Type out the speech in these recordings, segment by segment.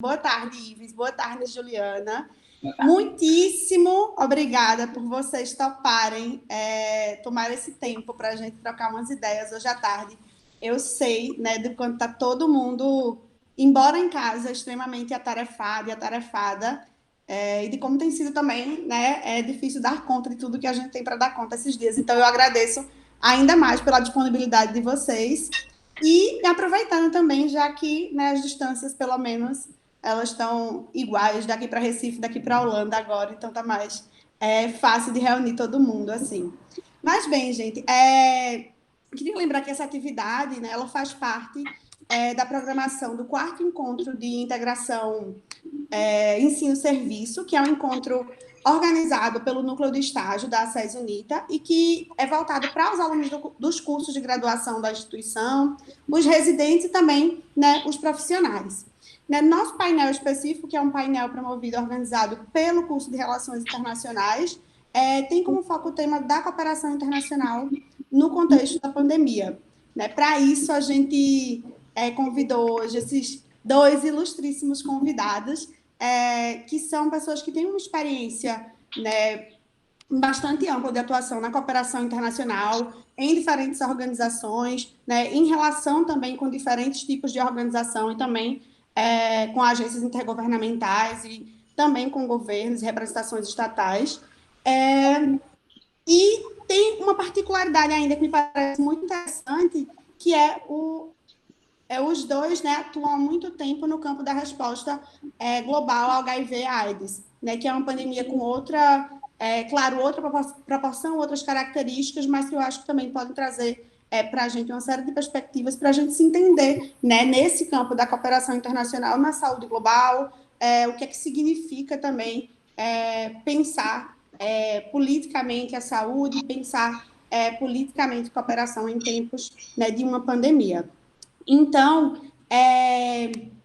Boa tarde, Ives. Boa tarde, Juliana. Muitíssimo obrigada por vocês toparem tomar esse tempo para a gente trocar umas ideias hoje à tarde. Eu sei, né, do quanto está todo mundo, embora em casa, extremamente atarefado e atarefada, e de como tem sido também, né, é difícil dar conta de tudo que a gente tem para dar conta esses dias. Então, eu agradeço ainda mais pela disponibilidade de vocês. E aproveitando também, já que, né, as distâncias, pelo menos, elas estão iguais daqui para Recife, daqui para Holanda agora, então tá mais fácil de reunir todo mundo, assim. Mas, bem, gente, queria lembrar que essa atividade, né, ela faz parte da programação do quarto encontro de integração ensino-serviço, que é um encontro organizado pelo Núcleo de Estágio da SES Unita e que é voltado para os alunos dos cursos de graduação da instituição, os residentes e também, né, os profissionais. Nosso painel específico, que é um painel promovido e organizado pelo curso de Relações Internacionais, tem como foco o tema da cooperação internacional no contexto da pandemia. Para isso, a gente convidou hoje esses dois ilustríssimos convidados, que são pessoas que têm uma experiência, né, bastante ampla de atuação na cooperação internacional, em diferentes organizações, né, em relação também com diferentes tipos de organização e também com agências intergovernamentais e também com governos e representações estatais. E tem uma particularidade ainda que me parece muito interessante, que os dois, né, atuam há muito tempo no campo da resposta global ao HIV/AIDS, né, que é uma pandemia com outra, claro, outra proporção, outras características, mas que eu acho que também podem trazer para a gente uma série de perspectivas para a gente se entender, né, nesse campo da cooperação internacional na saúde global, o que é que significa também pensar politicamente a saúde, pensar politicamente cooperação em tempos, né, de uma pandemia. Então,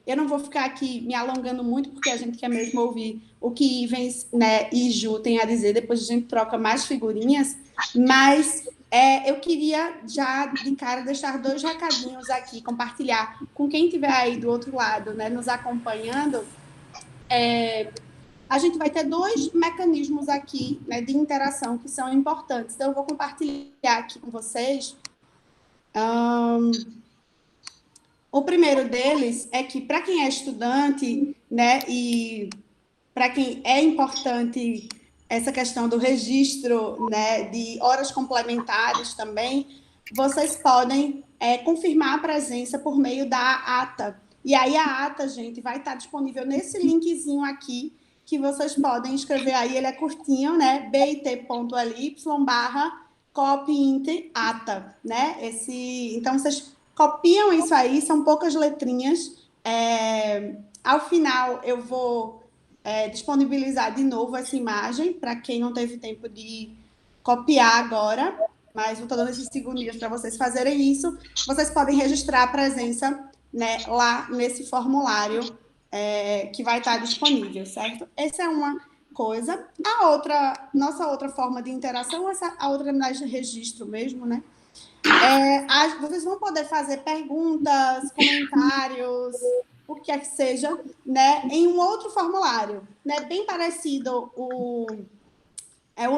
eu não vou ficar aqui me alongando muito, porque a gente quer mesmo ouvir o que Ivens, né, e Ju têm a dizer, depois a gente troca mais figurinhas, mas eu queria já, de cara, deixar dois recadinhos aqui, compartilhar com quem estiver aí do outro lado, né, nos acompanhando. A gente vai ter dois mecanismos aqui, né, de interação que são importantes. Então, eu vou compartilhar aqui com vocês. O primeiro deles é que, para quem é estudante, né, e para quem é importante essa questão do registro, né, de horas complementares também, vocês podem confirmar a presença por meio da ata. E aí a ata, gente, vai estar disponível nesse linkzinho aqui, que vocês podem escrever aí, ele é curtinho, né, bit.ly/copintata, né? Então, vocês copiam isso aí, são poucas letrinhas. Ao final, eu vou disponibilizar de novo essa imagem, para quem não teve tempo de copiar agora, mas vou estar dando esses segundinhos para vocês fazerem isso. Vocês podem registrar a presença, né, lá nesse formulário que vai estar disponível, certo? Essa é uma coisa. Nossa outra forma de interação, a outra é mais de registro mesmo, né? Vocês vão poder fazer perguntas, comentários, o que é que seja, né, em um outro formulário, né, bem parecido o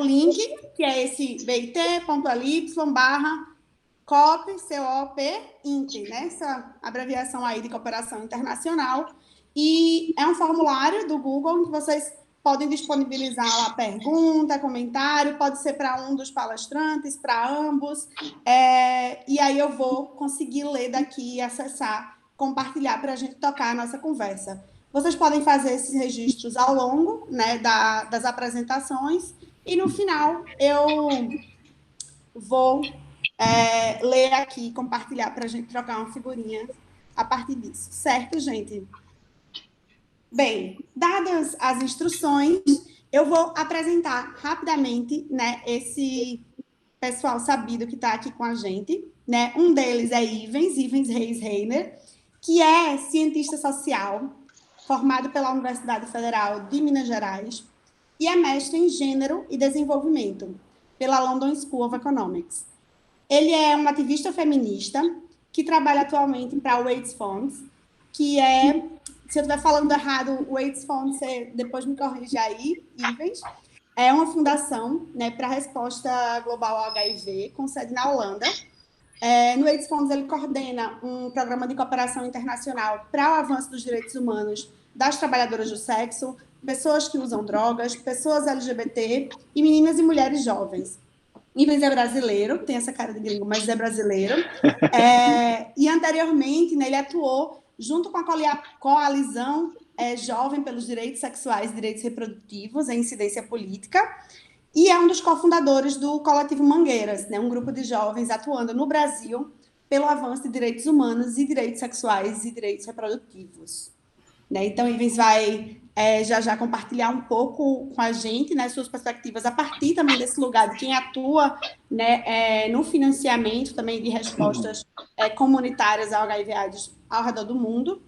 link, que é esse bit.ly/COP, né, essa abreviação aí de cooperação internacional, e é um formulário do Google que vocês podem disponibilizar lá pergunta, comentário, pode ser para um dos palestrantes, para ambos, e aí eu vou conseguir ler daqui, acessar, compartilhar para a gente tocar a nossa conversa. Vocês podem fazer esses registros ao longo, né, das apresentações, e no final eu vou ler aqui, compartilhar para a gente trocar uma figurinha a partir disso. Certo, gente? Bem, dadas as instruções, eu vou apresentar rapidamente, né, esse pessoal sabido que está aqui com a gente, né? Um deles é Ivens Reis Reiner, que é cientista social, formado pela Universidade Federal de Minas Gerais, e é mestre em Gênero e Desenvolvimento pela London School of Economics. Ele é um ativista feminista que trabalha atualmente para o AIDS Funds, que é se eu estiver falando errado, o AIDS Fund, você depois me corrige aí, Ivens. É uma fundação, né, para a resposta global ao HIV, com sede na Holanda. No AIDS Funds, ele coordena um programa de cooperação internacional para o avanço dos direitos humanos das trabalhadoras do sexo, pessoas que usam drogas, pessoas LGBT e meninas e mulheres jovens. Ivens é brasileiro, tem essa cara de gringo, mas é brasileiro. E anteriormente, né, ele atuou junto com a coalizão Jovem pelos Direitos Sexuais e Direitos Reprodutivos, em incidência política, e é um dos cofundadores do Coletivo Mangueiras, né, um grupo de jovens atuando no Brasil pelo avanço de direitos humanos e direitos sexuais e direitos reprodutivos. Né? Então, Ivens vai já compartilhar um pouco com a gente, né, suas perspectivas a partir também desse lugar de quem atua, né, no financiamento também de respostas comunitárias ao HIV/AIDS ao redor do mundo.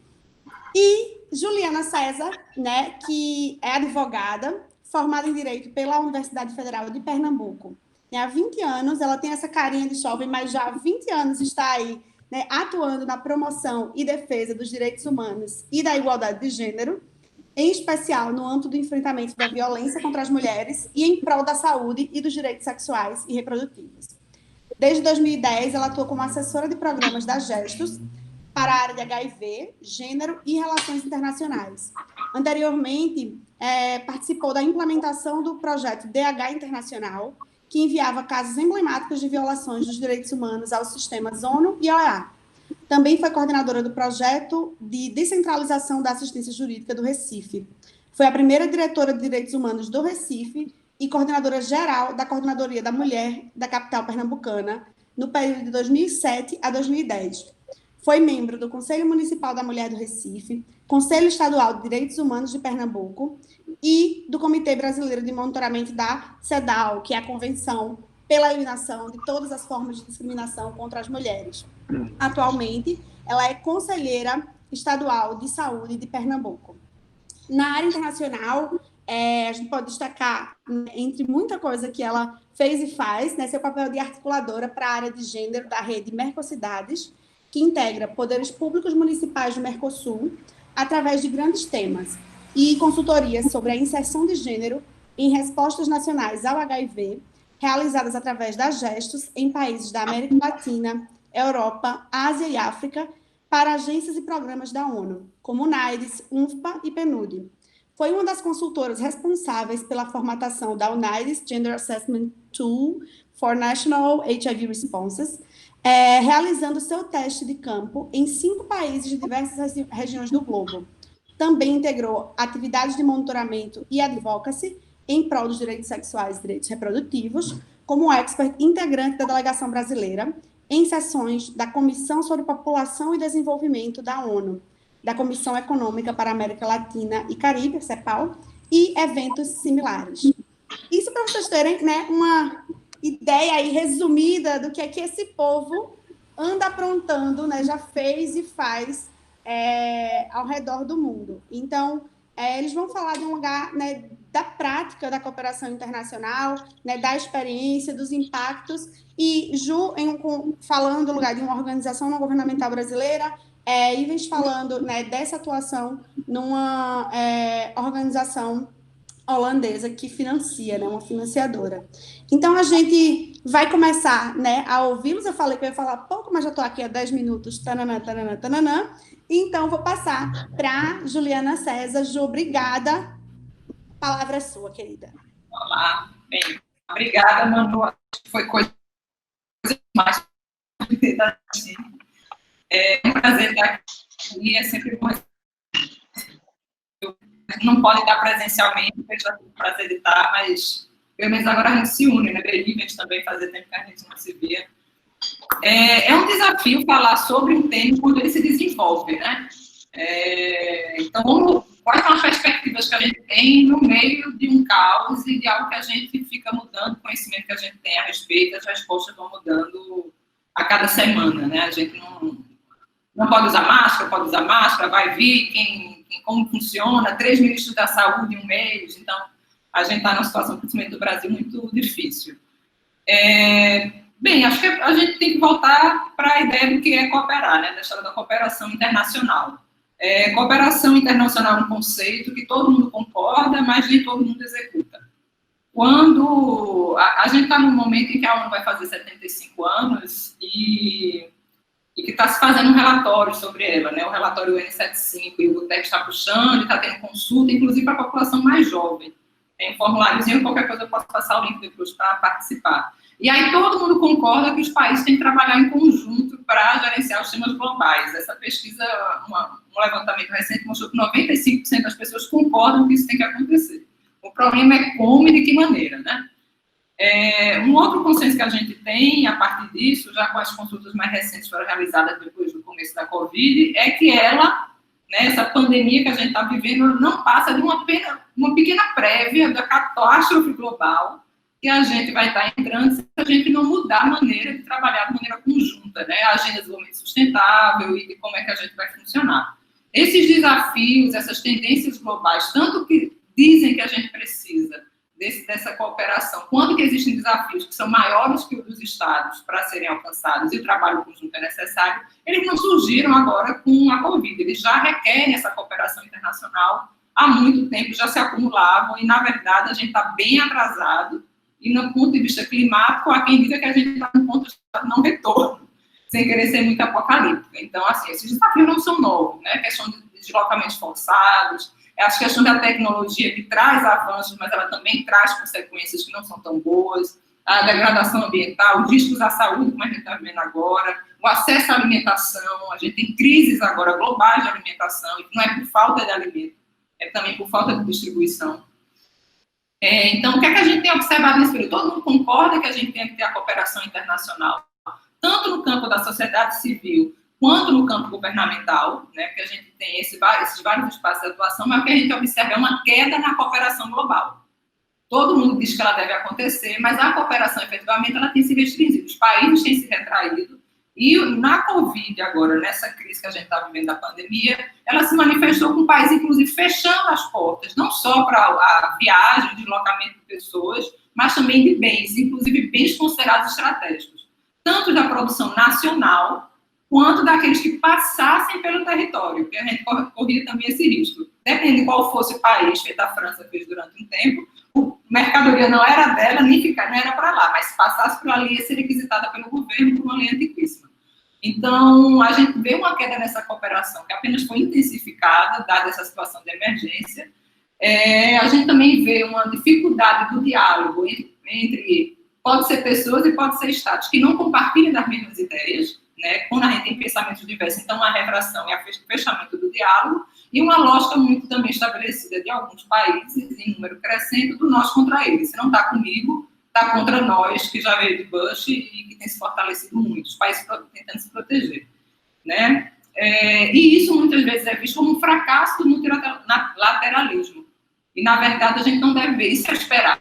E Juliana César, né, que é advogada, formada em Direito pela Universidade Federal de Pernambuco. Há 20 anos, ela tem essa carinha de jovem, mas já há 20 anos está aí, né, atuando na promoção e defesa dos direitos humanos e da igualdade de gênero, em especial no âmbito do enfrentamento da violência contra as mulheres e em prol da saúde e dos direitos sexuais e reprodutivos. Desde 2010, ela atua como assessora de programas da Gestos para a área de HIV, gênero e relações internacionais. Anteriormente, participou da implementação do projeto DH Internacional, que enviava casos emblemáticos de violações dos direitos humanos aos sistemas ONU e OEA. Também foi coordenadora do projeto de descentralização da assistência jurídica do Recife. Foi a primeira diretora de direitos humanos do Recife e coordenadora geral da Coordenadoria da Mulher da capital pernambucana, no período de 2007 a 2010. Foi membro do Conselho Municipal da Mulher do Recife, Conselho Estadual de Direitos Humanos de Pernambuco e do Comitê Brasileiro de Monitoramento da CEDAW, que é a Convenção pela Eliminação de Todas as Formas de Discriminação contra as Mulheres. Atualmente, ela é conselheira estadual de saúde de Pernambuco. Na área internacional, a gente pode destacar, entre muita coisa que ela fez e faz, né, seu papel de articuladora para a área de gênero da rede Mercocidades, que integra poderes públicos municipais do Mercosul através de grandes temas e consultorias sobre a inserção de gênero em respostas nacionais ao HIV, realizadas através da Gestos em países da América Latina, Europa, Ásia e África, para agências e programas da ONU, como UNAIDS, UNFPA e PNUD. Foi uma das consultoras responsáveis pela formatação da UNAIDS Gender Assessment Tool for National HIV Responses, realizando seu teste de campo em 5 países de diversas regiões do globo. Também integrou atividades de monitoramento e advocacy em prol dos direitos sexuais e direitos reprodutivos, como expert integrante da delegação brasileira em sessões da Comissão sobre População e Desenvolvimento da ONU, da Comissão Econômica para a América Latina e Caribe, CEPAL, e eventos similares. Isso para vocês terem, né, uma ideia aí resumida do que é que esse povo anda aprontando, né, já fez e faz ao redor do mundo. Então, eles vão falar de um lugar, né, da prática da cooperação internacional, né, da experiência, dos impactos, e Ju, falando do lugar de uma organização não governamental brasileira, Ivens falando, né, dessa atuação numa organização holandesa que financia, né, uma financiadora. Então, a gente vai começar, né, a ouvi-los. Eu falei que eu ia falar pouco, mas já estou aqui há 10 minutos. Tananã, tananã, tananã. Então, vou passar para Juliana César. Ju, obrigada. A palavra é sua, querida. Olá. Bem, obrigada, Manu. Foi coisa mais... É um prazer estar aqui. É sempre bom. Não pode estar presencialmente, eu já tive o prazer de estar, mas pelo menos agora a gente se une, né? Events também, fazer tempo que a gente não se via. É um desafio falar sobre um tema quando ele se desenvolve, né? Então, quais são as perspectivas que a gente tem no meio de um caos e de algo que a gente fica mudando, o conhecimento que a gente tem a respeito, as respostas vão mudando a cada semana, né? A gente não pode usar máscara, vai vir como funciona, 3 ministros da saúde em um mês, então a gente está numa situação, principalmente do Brasil, muito difícil. Bem, acho que a gente tem que voltar para a ideia do que é cooperar, né, da história da cooperação internacional. Cooperação internacional é um conceito que todo mundo concorda, mas nem todo mundo executa. Quando a gente está num momento em que a ONU vai fazer 75 anos e que está se fazendo um relatório sobre ela, né? O relatório UN75, e o Guterres está puxando, está tendo consulta, inclusive para a população mais jovem. Tem um formuláriozinho, qualquer coisa eu posso passar o link depois para participar. E aí todo mundo concorda que os países têm que trabalhar em conjunto para gerenciar os temas globais. Essa pesquisa, um levantamento recente, mostrou que 95% das pessoas concordam que isso tem que acontecer. O problema é como e de que maneira, né? Um outro consenso que a gente tem, a partir disso, já com as consultas mais recentes foram realizadas depois do começo da Covid, é que ela, né, essa pandemia que a gente está vivendo, não passa de uma pequena prévia da catástrofe global que a gente vai estar entrando se a gente não mudar a maneira de trabalhar de maneira conjunta, né? A Agenda de Desenvolvimento Sustentável e de como é que a gente vai funcionar. Esses desafios, essas tendências globais, tanto que dizem que a gente precisa dessa cooperação, quanto que existem desafios que são maiores que os dos Estados para serem alcançados e o trabalho conjunto é necessário, eles não surgiram agora com a Covid, eles já requerem essa cooperação internacional há muito tempo, já se acumulavam e, na verdade, a gente está bem atrasado e, no ponto de vista climático, há quem diga que a gente está num ponto de não retorno, sem querer ser muito apocalíptico. Então, assim, esses desafios não são novos, né? Questão de deslocamentos forçados, a questão da tecnologia que traz avanços, mas ela também traz consequências que não são tão boas, a degradação ambiental, os riscos à saúde, como a gente está vendo agora, o acesso à alimentação, a gente tem crises agora globais de alimentação, e não é por falta de alimento, é também por falta de distribuição. Então, o que é que a gente tem observado nesse período? Todo mundo concorda que a gente tem que ter a cooperação internacional, tanto no campo da sociedade civil, quanto no campo governamental, né, que a gente tem esses vários espaços de atuação, mas o que a gente observa é uma queda na cooperação global. Todo mundo diz que ela deve acontecer, mas a cooperação, efetivamente, ela tem se restringido. Os países têm se retraído, e na Covid, agora, nessa crise que a gente está vivendo da pandemia, ela se manifestou com o país, inclusive, fechando as portas, não só para a viagem, o deslocamento de pessoas, mas também de bens, inclusive bens considerados estratégicos, tanto da produção nacional, quanto daqueles que passassem pelo território, porque a gente corria também esse risco. Dependendo de qual fosse o país, feito a França fez durante um tempo, a mercadoria não era dela, nem era para lá, mas se passasse por ali, ia ser requisitada pelo governo por uma lei antiquíssima. Então, a gente vê uma queda nessa cooperação, que apenas foi intensificada, dada essa situação de emergência. A gente também vê uma dificuldade do diálogo entre pode ser pessoas e pode ser estados, que não compartilham das mesmas ideias, né? Quando a gente tem pensamentos diversos, então a retração e o fechamento do diálogo, e uma lógica muito também estabelecida de alguns países, em número crescente, do nós contra eles. Se não está comigo, está contra nós, que já veio de Bush e que tem se fortalecido muito, os países tentando se proteger, né? E isso muitas vezes é visto como um fracasso do multilateralismo. E, na verdade, a gente não deve ver isso, é esperar.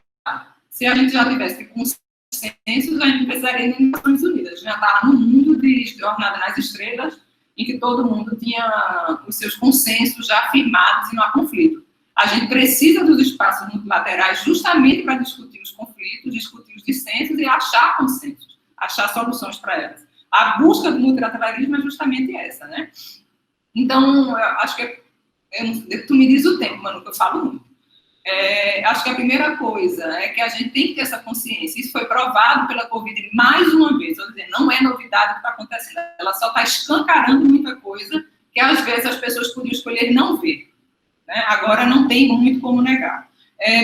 Se a gente já tivesse consensos, a gente precisaria das Nações Unidas. A gente já estava no mundo de Jornada nas Estrelas, em que todo mundo tinha os seus consensos já firmados e não há conflito. A gente precisa dos espaços multilaterais justamente para discutir os conflitos, discutir os dissensos e achar consensos, achar soluções para elas. A busca do multilateralismo é justamente essa, né? Então, eu acho que tu me diz o tempo, Manu, que eu falo muito. Acho que a primeira coisa é que a gente tem que ter essa consciência. Isso foi provado pela Covid mais uma vez. Vou dizer, não é novidade o que está acontecendo. Ela só está escancarando muita coisa que, às vezes, as pessoas podiam escolher não ver. Né? Agora não tem muito como negar.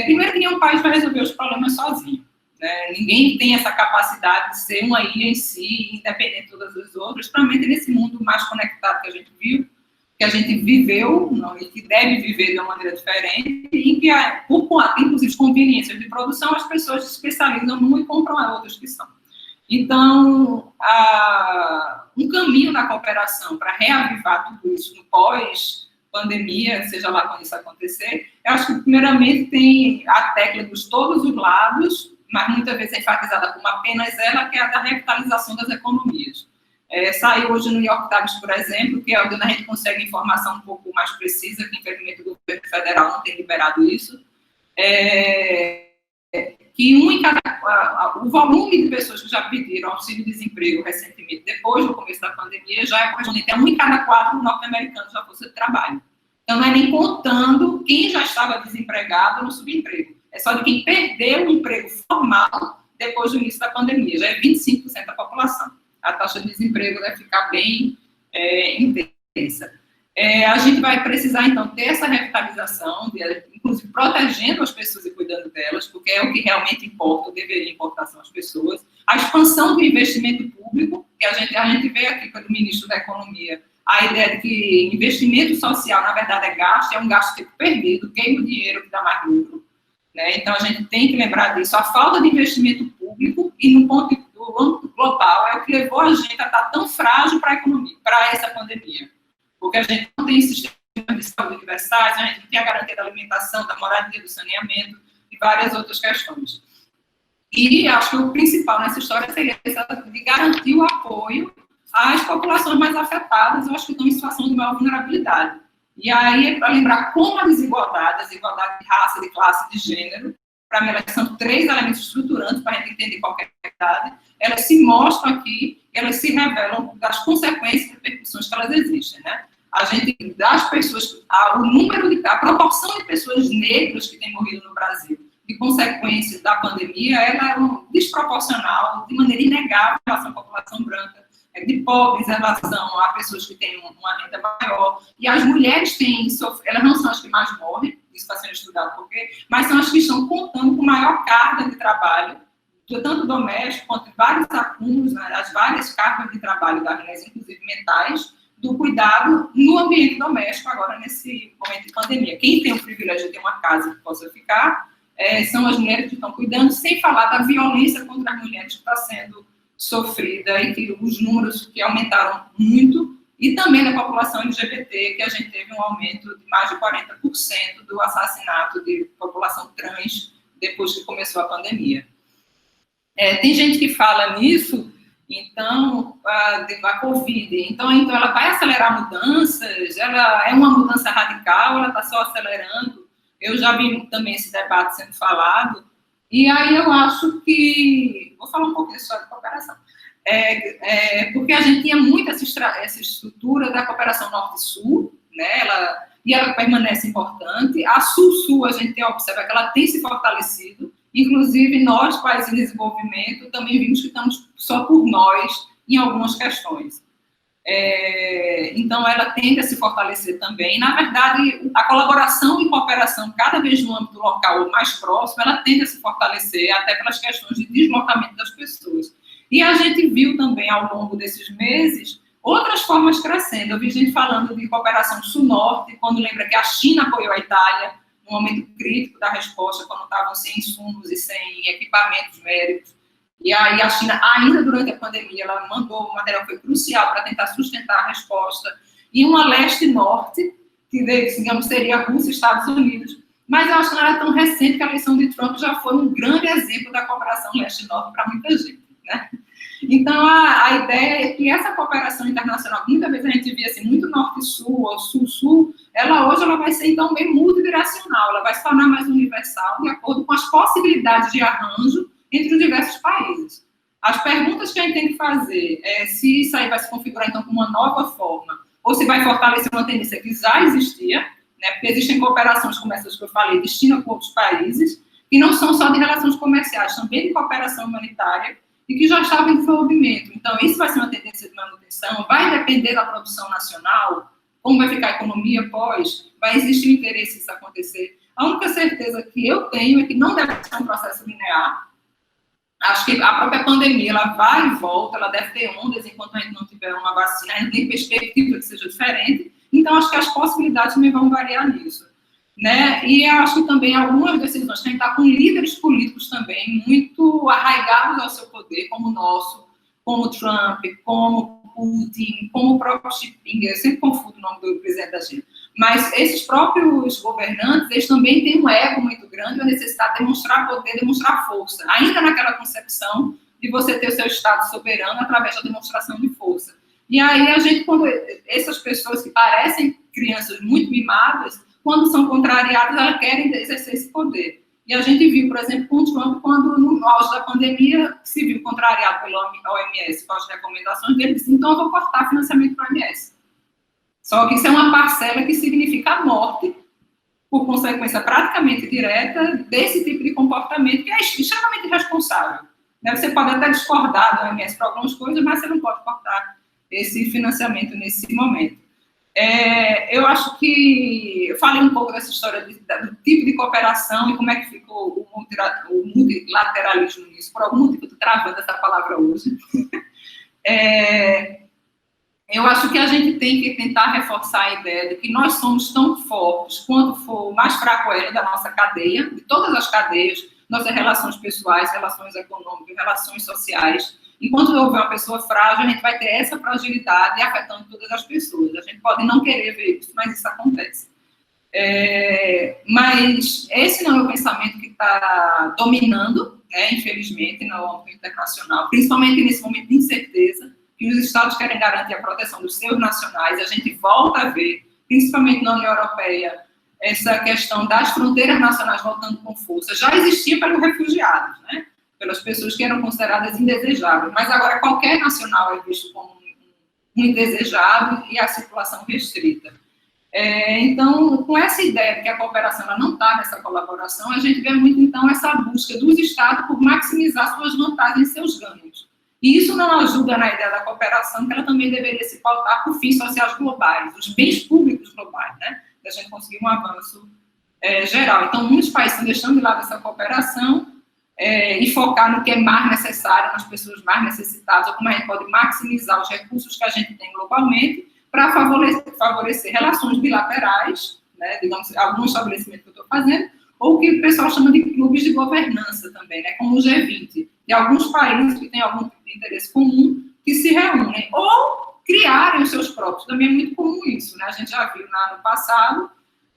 Primeiro que nenhum país vai resolver os problemas sozinho. Né? Ninguém tem essa capacidade de ser uma ilha em si, independente de todas as outras, principalmente nesse mundo mais conectado que a gente viu, que a gente viveu, não, e que deve viver de uma maneira diferente, e que, por inclusive, conveniências de produção, as pessoas se especializam numa e compram a outras que são. Então, um caminho da cooperação para reavivar tudo isso no pós-pandemia, seja lá quando isso acontecer, eu acho que, primeiramente, tem a tecla dos todos os lados, mas muitas vezes é enfatizada como apenas ela, que é a da revitalização das economias. Saiu hoje no New York Times, por exemplo, que é onde a gente consegue informação um pouco mais precisa, que infelizmente o governo federal não tem liberado isso, que o volume de pessoas que já pediram auxílio-desemprego recentemente, depois do começo da pandemia, já é correspondente a 1 em cada 4 norte-americanos na força de trabalho. Então, não é nem contando quem já estava desempregado no subemprego. É só de quem perdeu o emprego formal depois do início da pandemia. Já é 25% da população. A taxa de desemprego deve ficar bem intensa. A gente vai precisar, então, ter essa revitalização, inclusive protegendo as pessoas e cuidando delas, porque é o que realmente importa, ou deveria importar são as pessoas. A expansão do investimento público, que a gente vê aqui pelo ministro da Economia, a ideia de que investimento social, na verdade, é um gasto tipo perdido, queima o dinheiro que dá mais lucro. Né? Então, a gente tem que lembrar disso. A falta de investimento público, e no ponto do âmbito global, é o que levou a gente a estar tão frágil para a economia, para essa pandemia. Porque a gente não tem sistemas de saúde universais, a gente não tem a garantia da alimentação, da moradia, do saneamento e várias outras questões. E acho que o principal nessa história seria essa de garantir o apoio às populações mais afetadas, eu acho que estão em situação de maior vulnerabilidade. E aí é para lembrar como a desigualdade de raça, de classe, de gênero, para mim elas são 3 elementos estruturantes para a gente entender qualquer realidade, elas se mostram aqui, elas se revelam das consequências e repercussões que elas existem, né? A gente, das pessoas, a proporção de pessoas negras que têm morrido no Brasil, de consequências da pandemia, ela é desproporcional, de maneira inegável em relação à população branca, de pobres em relação a pessoas que têm uma renda maior, e as mulheres elas não são as que mais morrem, isso está sendo estudado por quê, mas são as que estão contando com maior carga de trabalho, tanto doméstico quanto vários acúmulos, né, as várias cargas de trabalho das mulheres, inclusive mentais, do cuidado no ambiente doméstico agora nesse momento de pandemia. Quem tem o privilégio de ter uma casa que possa ficar são as mulheres que estão cuidando, sem falar da violência contra as mulheres que está sendo sofrida e que os números que aumentaram muito, e também da população LGBT, que a gente teve um aumento de mais de 40% do assassinato de população trans depois que começou a pandemia. Tem gente que fala nisso, então, a Covid, então ela vai acelerar mudanças, ela é uma mudança radical, ela está só acelerando. Eu já vi também esse debate sendo falado, e aí eu acho que... Vou falar um pouquinho da história da cooperação. Porque a gente tinha muito essa estrutura da cooperação Norte-Sul, né? Ela permanece importante. A Sul-Sul, a gente observa que ela tem se fortalecido, inclusive nós, países em desenvolvimento, também vimos que estamos só por nós em algumas questões. Então, ela tende a se fortalecer também. Na verdade, a colaboração e cooperação, cada vez no âmbito local ou mais próximo, ela tende a se fortalecer até pelas questões de deslocamento das pessoas. E a gente viu também, ao longo desses meses, outras formas crescendo. Eu vi gente falando de cooperação sul-norte, quando lembra que a China apoiou a Itália, no momento crítico da resposta, quando estavam sem insumos e sem equipamentos médicos. E aí a China, ainda durante a pandemia, ela mandou um material que foi crucial para tentar sustentar a resposta. E uma leste-norte, que, digamos, seria a Rússia e Estados Unidos. Mas eu acho que não era tão recente que a eleição de Trump já foi um grande exemplo da cooperação leste-norte para muita gente, né? Então, a ideia é que essa cooperação internacional, muitas vezes a gente via assim, muito norte-sul ou sul-sul, hoje ela vai ser, então, bem multidirecional, ela vai se tornar mais universal de acordo com as possibilidades de arranjo entre os diversos países. As perguntas que a gente tem que fazer é se isso aí vai se configurar, então, como uma nova forma, ou se vai fortalecer uma tendência que já existia, né, porque existem cooperações como essas que eu falei, de China com outros países, que não são só de relações comerciais, também de cooperação humanitária, e que já estava em desenvolvimento. Então, isso vai ser uma tendência de manutenção, vai depender da produção nacional, como vai ficar a economia pós, vai existir o interesse disso acontecer. A única certeza que eu tenho é que não deve ser um processo linear. Acho que a própria pandemia, ela vai e volta, ela deve ter ondas enquanto a gente não tiver uma vacina, a gente tem perspectiva que seja diferente, então acho que as possibilidades também vão variar nisso. Né? E eu acho que também algumas decisões que a gente está com líderes políticos também muito arraigados ao seu poder, como o nosso, como Trump, como Putin, como o próprio Xi Jinping, eu sempre confundo o nome do presidente da China, mas esses próprios governantes, eles também têm um ego muito grande, a necessidade de demonstrar poder, demonstrar força, ainda naquela concepção de você ter o seu Estado soberano através da demonstração de força. E aí a gente, quando essas pessoas que parecem crianças muito mimadas, quando são contrariadas, elas querem exercer esse poder. E a gente viu, por exemplo, com o Trump, quando no auge da pandemia se viu contrariado pela OMS com as recomendações dele, disse, então eu vou cortar financiamento para a OMS. Só que isso é uma parcela que significa a morte, por consequência praticamente direta, desse tipo de comportamento que é extremamente irresponsável. Você pode até discordar da OMS para algumas coisas, mas você não pode cortar esse financiamento nesse momento. Eu acho que eu falei um pouco dessa história do tipo de cooperação e como é que ficou o multilateralismo nisso. Por algum motivo, eu estou travando essa palavra hoje. Eu acho que a gente tem que tentar reforçar a ideia de que nós somos tão fortes quanto for o mais fraco elo da nossa cadeia, de todas as cadeias, nossas relações pessoais, relações econômicas, relações sociais. Enquanto houver uma pessoa frágil, a gente vai ter essa fragilidade afetando todas as pessoas. A gente pode não querer ver isso, mas isso acontece. Mas esse não é o pensamento que está dominando, né, infelizmente, no âmbito internacional, principalmente nesse momento de incerteza, que os Estados querem garantir a proteção dos seus nacionais. A gente volta a ver, principalmente na União Europeia, essa questão das fronteiras nacionais voltando com força. Já existia pelos refugiados, né? Pelas pessoas que eram consideradas indesejáveis, mas agora qualquer nacional é visto como um indesejado e a circulação restrita. Então, com essa ideia de que a cooperação ela não está nessa colaboração, a gente vê muito, então, essa busca dos Estados por maximizar suas vantagens e seus ganhos. E isso não ajuda na ideia da cooperação, que ela também deveria se pautar por fins sociais globais, os bens públicos globais, né? Da gente conseguir um avanço geral. Então, muitos países estão deixando de lado essa cooperação e focar no que é mais necessário, nas pessoas mais necessitadas, ou como a gente pode maximizar os recursos que a gente tem globalmente para favorecer relações bilaterais, né, digamos, algum estabelecimento que eu estou fazendo, ou o que o pessoal chama de clubes de governança também, né, como o G20, de alguns países que têm algum tipo de interesse comum, que se reúnem, ou criarem os seus próprios, também é muito comum isso, né, a gente já viu no passado,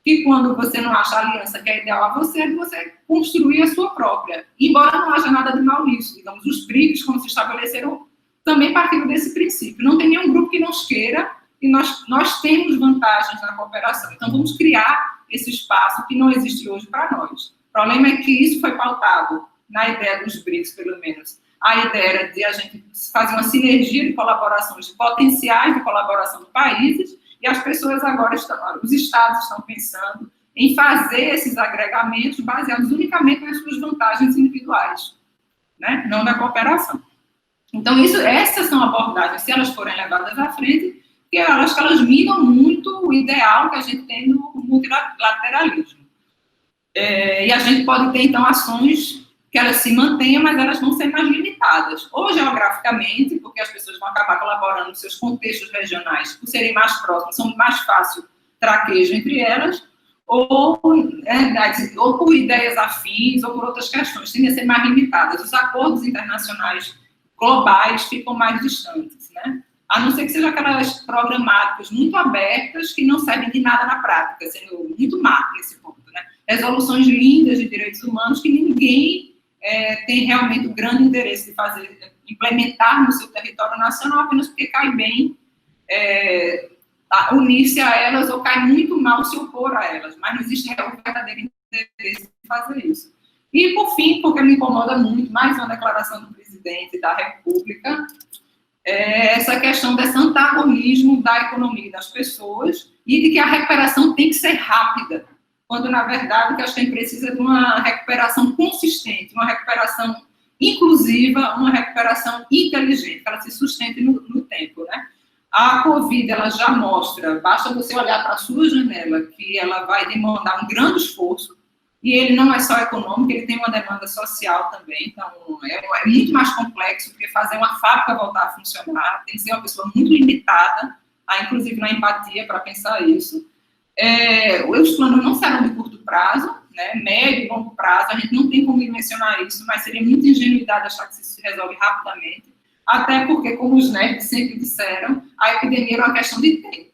que quando você não acha a aliança que é ideal a você construir a sua própria. Embora não haja nada de mal nisso. Digamos, os BRICS, quando se estabeleceram, também partiram desse princípio. Não tem nenhum grupo que nos queira e nós temos vantagens na cooperação. Então, vamos criar esse espaço que não existe hoje para nós. O problema é que isso foi pautado na ideia dos BRICS, pelo menos. A ideia era de a gente fazer uma sinergia de colaborações, de potenciais de colaboração de países. E as pessoas agora os estados estão pensando em fazer esses agregamentos baseados unicamente nas suas vantagens individuais, né? Não na cooperação. Então, essas são abordagens, se elas forem levadas à frente, que eu acho que elas minam muito o ideal que a gente tem no multilateralismo. E a gente pode ter, então, ações que elas se mantenham, mas elas vão ser mais limitadas. Ou geograficamente, porque as pessoas vão acabar colaborando nos seus contextos regionais, por serem mais próximos, são mais fácil traquejo entre elas, ou por ideias afins, ou por outras questões, tendem a ser mais limitadas. Os acordos internacionais globais ficam mais distantes, né? A não ser que sejam aquelas programáticas muito abertas que não servem de nada na prática, sendo muito má nesse ponto, né? Resoluções lindas de direitos humanos que ninguém tem realmente o grande interesse de implementar no seu território nacional apenas porque cai bem unir-se a elas ou cai muito mal se opor a elas, mas não existe um verdadeiro interesse em fazer isso. E, por fim, porque me incomoda muito, mais uma declaração do presidente da República, essa questão desse antagonismo da economia das pessoas e de que a recuperação tem que ser rápida, quando, na verdade, o que a gente precisa é de uma recuperação consistente, uma recuperação inclusiva, uma recuperação inteligente, que ela se sustente no tempo, né? A Covid, ela já mostra, basta você olhar para a sua janela, que ela vai demandar um grande esforço, e ele não é só econômico, ele tem uma demanda social também, então é muito mais complexo, porque fazer uma fábrica voltar a funcionar, tem que ser uma pessoa muito limitada, inclusive na empatia, para pensar isso. Os planos não serão de curto prazo, né, médio e longo prazo, a gente não tem como mencionar isso, mas seria muita ingenuidade achar que isso se resolve rapidamente, até porque, como os nerds sempre disseram, a epidemia é uma questão de tempo.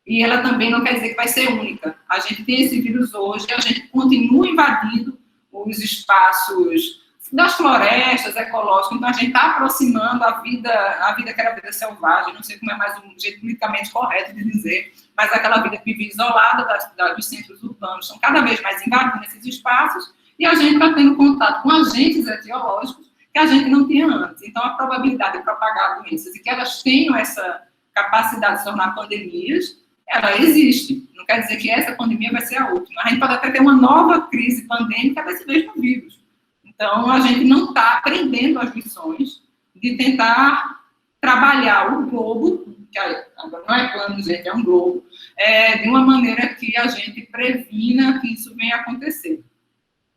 E ela também não quer dizer que vai ser única. A gente tem esse vírus hoje, a gente continua invadindo os espaços das florestas ecológicas, então a gente está aproximando a vida que era a vida selvagem, não sei como é mais um jeito politicamente correto de dizer, mas aquela vida que vive isolada dos centros urbanos, estão cada vez mais invadindo esses espaços, e a gente está tendo contato com agentes etiológicos que a gente não tinha antes. Então, a probabilidade de propagar doenças e que elas tenham essa capacidade de se tornar pandemias, ela existe. Não quer dizer que essa pandemia vai ser a última. A gente pode até ter uma nova crise pandêmica desse mesmo vírus. Então, a gente não está aprendendo as lições de tentar trabalhar o globo, que agora não é plano, gente, é um globo, de uma maneira que a gente previna que isso venha a acontecer.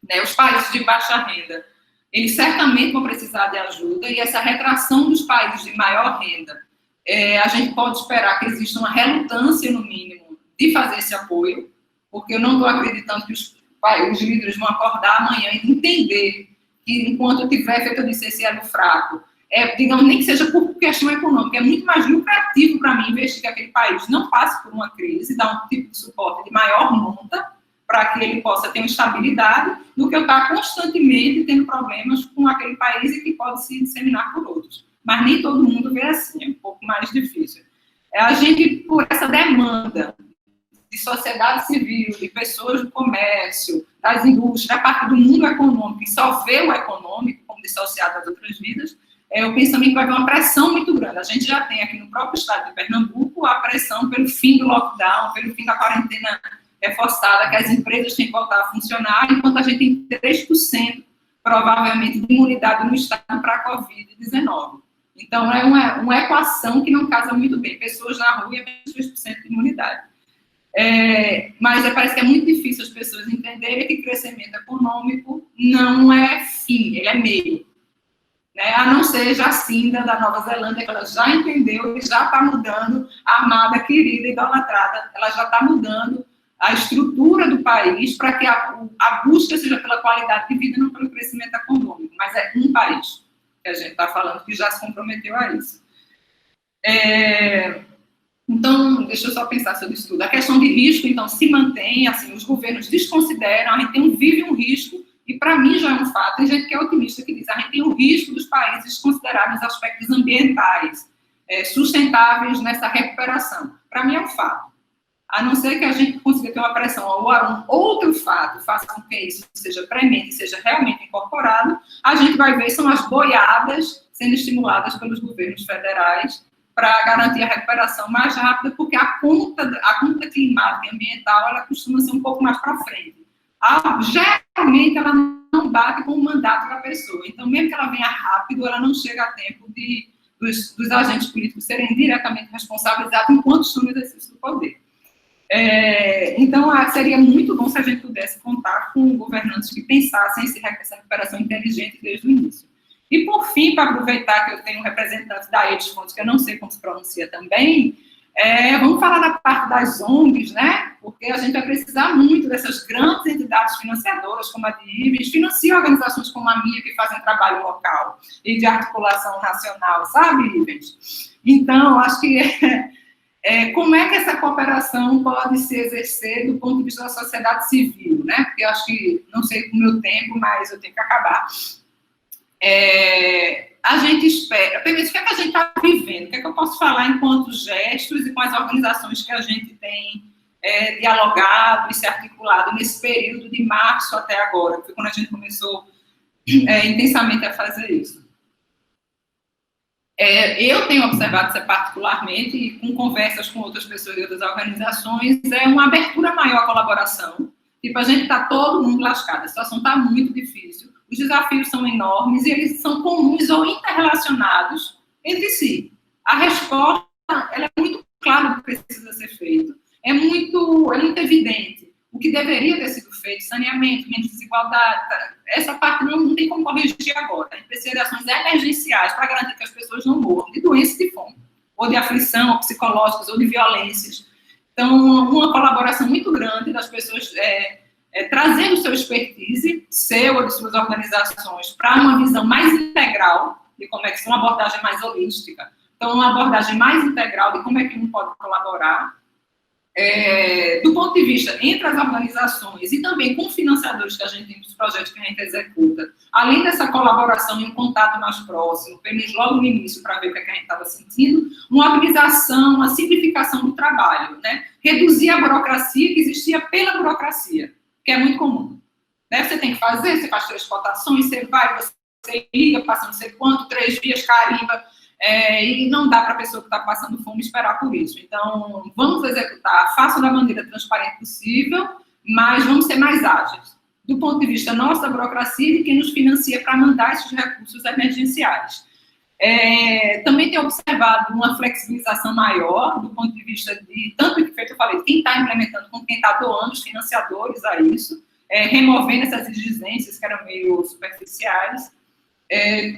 Né? Os países de baixa renda, eles certamente vão precisar de ajuda, e essa retração dos países de maior renda, a gente pode esperar que exista uma relutância, no mínimo, de fazer esse apoio, porque eu não estou acreditando que os líderes vão acordar amanhã e entender que, enquanto tiver, feito eu disse, esse elo fraco, digamos, nem que seja por questão econômica, é muito mais lucrativo para mim investir que aquele país não passe por uma crise, dar um tipo de suporte de maior monta, para que ele possa ter uma estabilidade, do que eu estar constantemente tendo problemas com aquele país e que pode se disseminar por outros. Mas nem todo mundo vê assim, é um pouco mais difícil. A gente, por essa demanda de sociedade civil, de pessoas do comércio, das indústrias, da parte do mundo econômico, que só vê o econômico como dissociado das outras vidas, o pensamento vai haver uma pressão muito grande. A gente já tem aqui no próprio estado de Pernambuco a pressão pelo fim do lockdown, pelo fim da quarentena reforçada, que as empresas têm que voltar a funcionar, enquanto a gente tem 3%, provavelmente, de imunidade no estado para a Covid-19. Então, é uma equação que não casa muito bem. Pessoas na rua e apenas 2% de imunidade. Mas parece que é muito difícil as pessoas entenderem que crescimento econômico não é fim, ele é meio. Né? A não ser Jacinda, da Nova Zelândia, que ela já entendeu e já está mudando, a amada, querida, idolatrada, ela já está mudando a estrutura do país para que a busca seja pela qualidade de vida, não pelo crescimento econômico. Mas é um país que a gente está falando que já se comprometeu a isso. Então, deixa eu só pensar sobre isso tudo. A questão de risco, então, se mantém, assim, os governos desconsideram, a gente vive um risco, e para mim já é um fato, tem gente que é otimista que diz, a gente tem um risco dos países desconsiderarem os aspectos ambientais, sustentáveis nessa recuperação. Para mim é um fato. A não ser que a gente consiga ter uma pressão ou um outro fato faça com que isso seja premente, seja realmente incorporado, a gente vai ver são as boiadas sendo estimuladas pelos governos federais para garantir a recuperação mais rápida, porque a conta climática e ambiental ela costuma ser um pouco mais para frente. Geralmente ela não bate com o mandato da pessoa, então mesmo que ela venha rápido, ela não chega a tempo dos agentes políticos serem diretamente responsabilizados enquanto estão no exercício do poder. Então, seria muito bom se a gente pudesse contar com governantes que pensassem essa recuperação inteligente desde o início. E, por fim, para aproveitar que eu tenho um representante da EDSFonds, que eu não sei como se pronuncia também, vamos falar da parte das ONGs, né? Porque a gente vai precisar muito dessas grandes entidades financiadoras, como a DIVES, financiam organizações como a minha, que fazem trabalho local e de articulação nacional, sabe, DIVES? Então, acho que como é que essa cooperação pode se exercer do ponto de vista da sociedade civil, né? Porque eu acho que, não sei com o meu tempo, mas eu tenho que acabar. A gente espera, primeiro, o que é que a gente está vivendo? O que é que eu posso falar enquanto gestos e com as organizações que a gente tem dialogado e se articulado nesse período de março até agora, que foi quando a gente começou intensamente a fazer isso. Eu tenho observado isso particularmente, e com conversas com outras pessoas de outras organizações, uma abertura maior à colaboração. Tipo, a gente está todo mundo lascado, a situação está muito difícil, os desafios são enormes e eles são comuns ou interrelacionados entre si. A resposta ela é muito clara do que precisa ser feito, é muito evidente. O que deveria ter sido feito, saneamento, menos desigualdade, essa parte não tem como corrigir agora. A gente precisa de ações emergenciais para garantir que as pessoas não morram de doenças de fome, ou de aflição, ou psicológicas, ou de violências. Então, uma colaboração muito grande das pessoas trazendo seu expertise, seu ou de suas organizações, para uma visão mais integral de como é que uma abordagem mais holística. Então, uma abordagem mais integral de como é que um pode colaborar, do ponto de vista entre as organizações e também com financiadores que a gente tem dos projetos que a gente executa, além dessa colaboração e um contato mais próximo, pelo menos logo no início, para ver o que a gente estava sentindo, uma otimização, uma simplificação do trabalho, né? Reduzir a burocracia que existia pela burocracia, que é muito comum. Né? Você tem que fazer, você faz 3 cotações, você vai, você liga, passa não sei quanto, 3 dias, carimba, e não dá para a pessoa que está passando fome esperar por isso. Então, vamos executar, façam da maneira transparente possível, mas vamos ser mais ágeis. Do ponto de vista nosso, da burocracia e de quem nos financia para mandar esses recursos emergenciais. Também tem observado uma flexibilização maior do ponto de vista de, tanto que feito eu falei, quem está implementando como quem está doando, os financiadores a isso, removendo essas exigências que eram meio superficiais.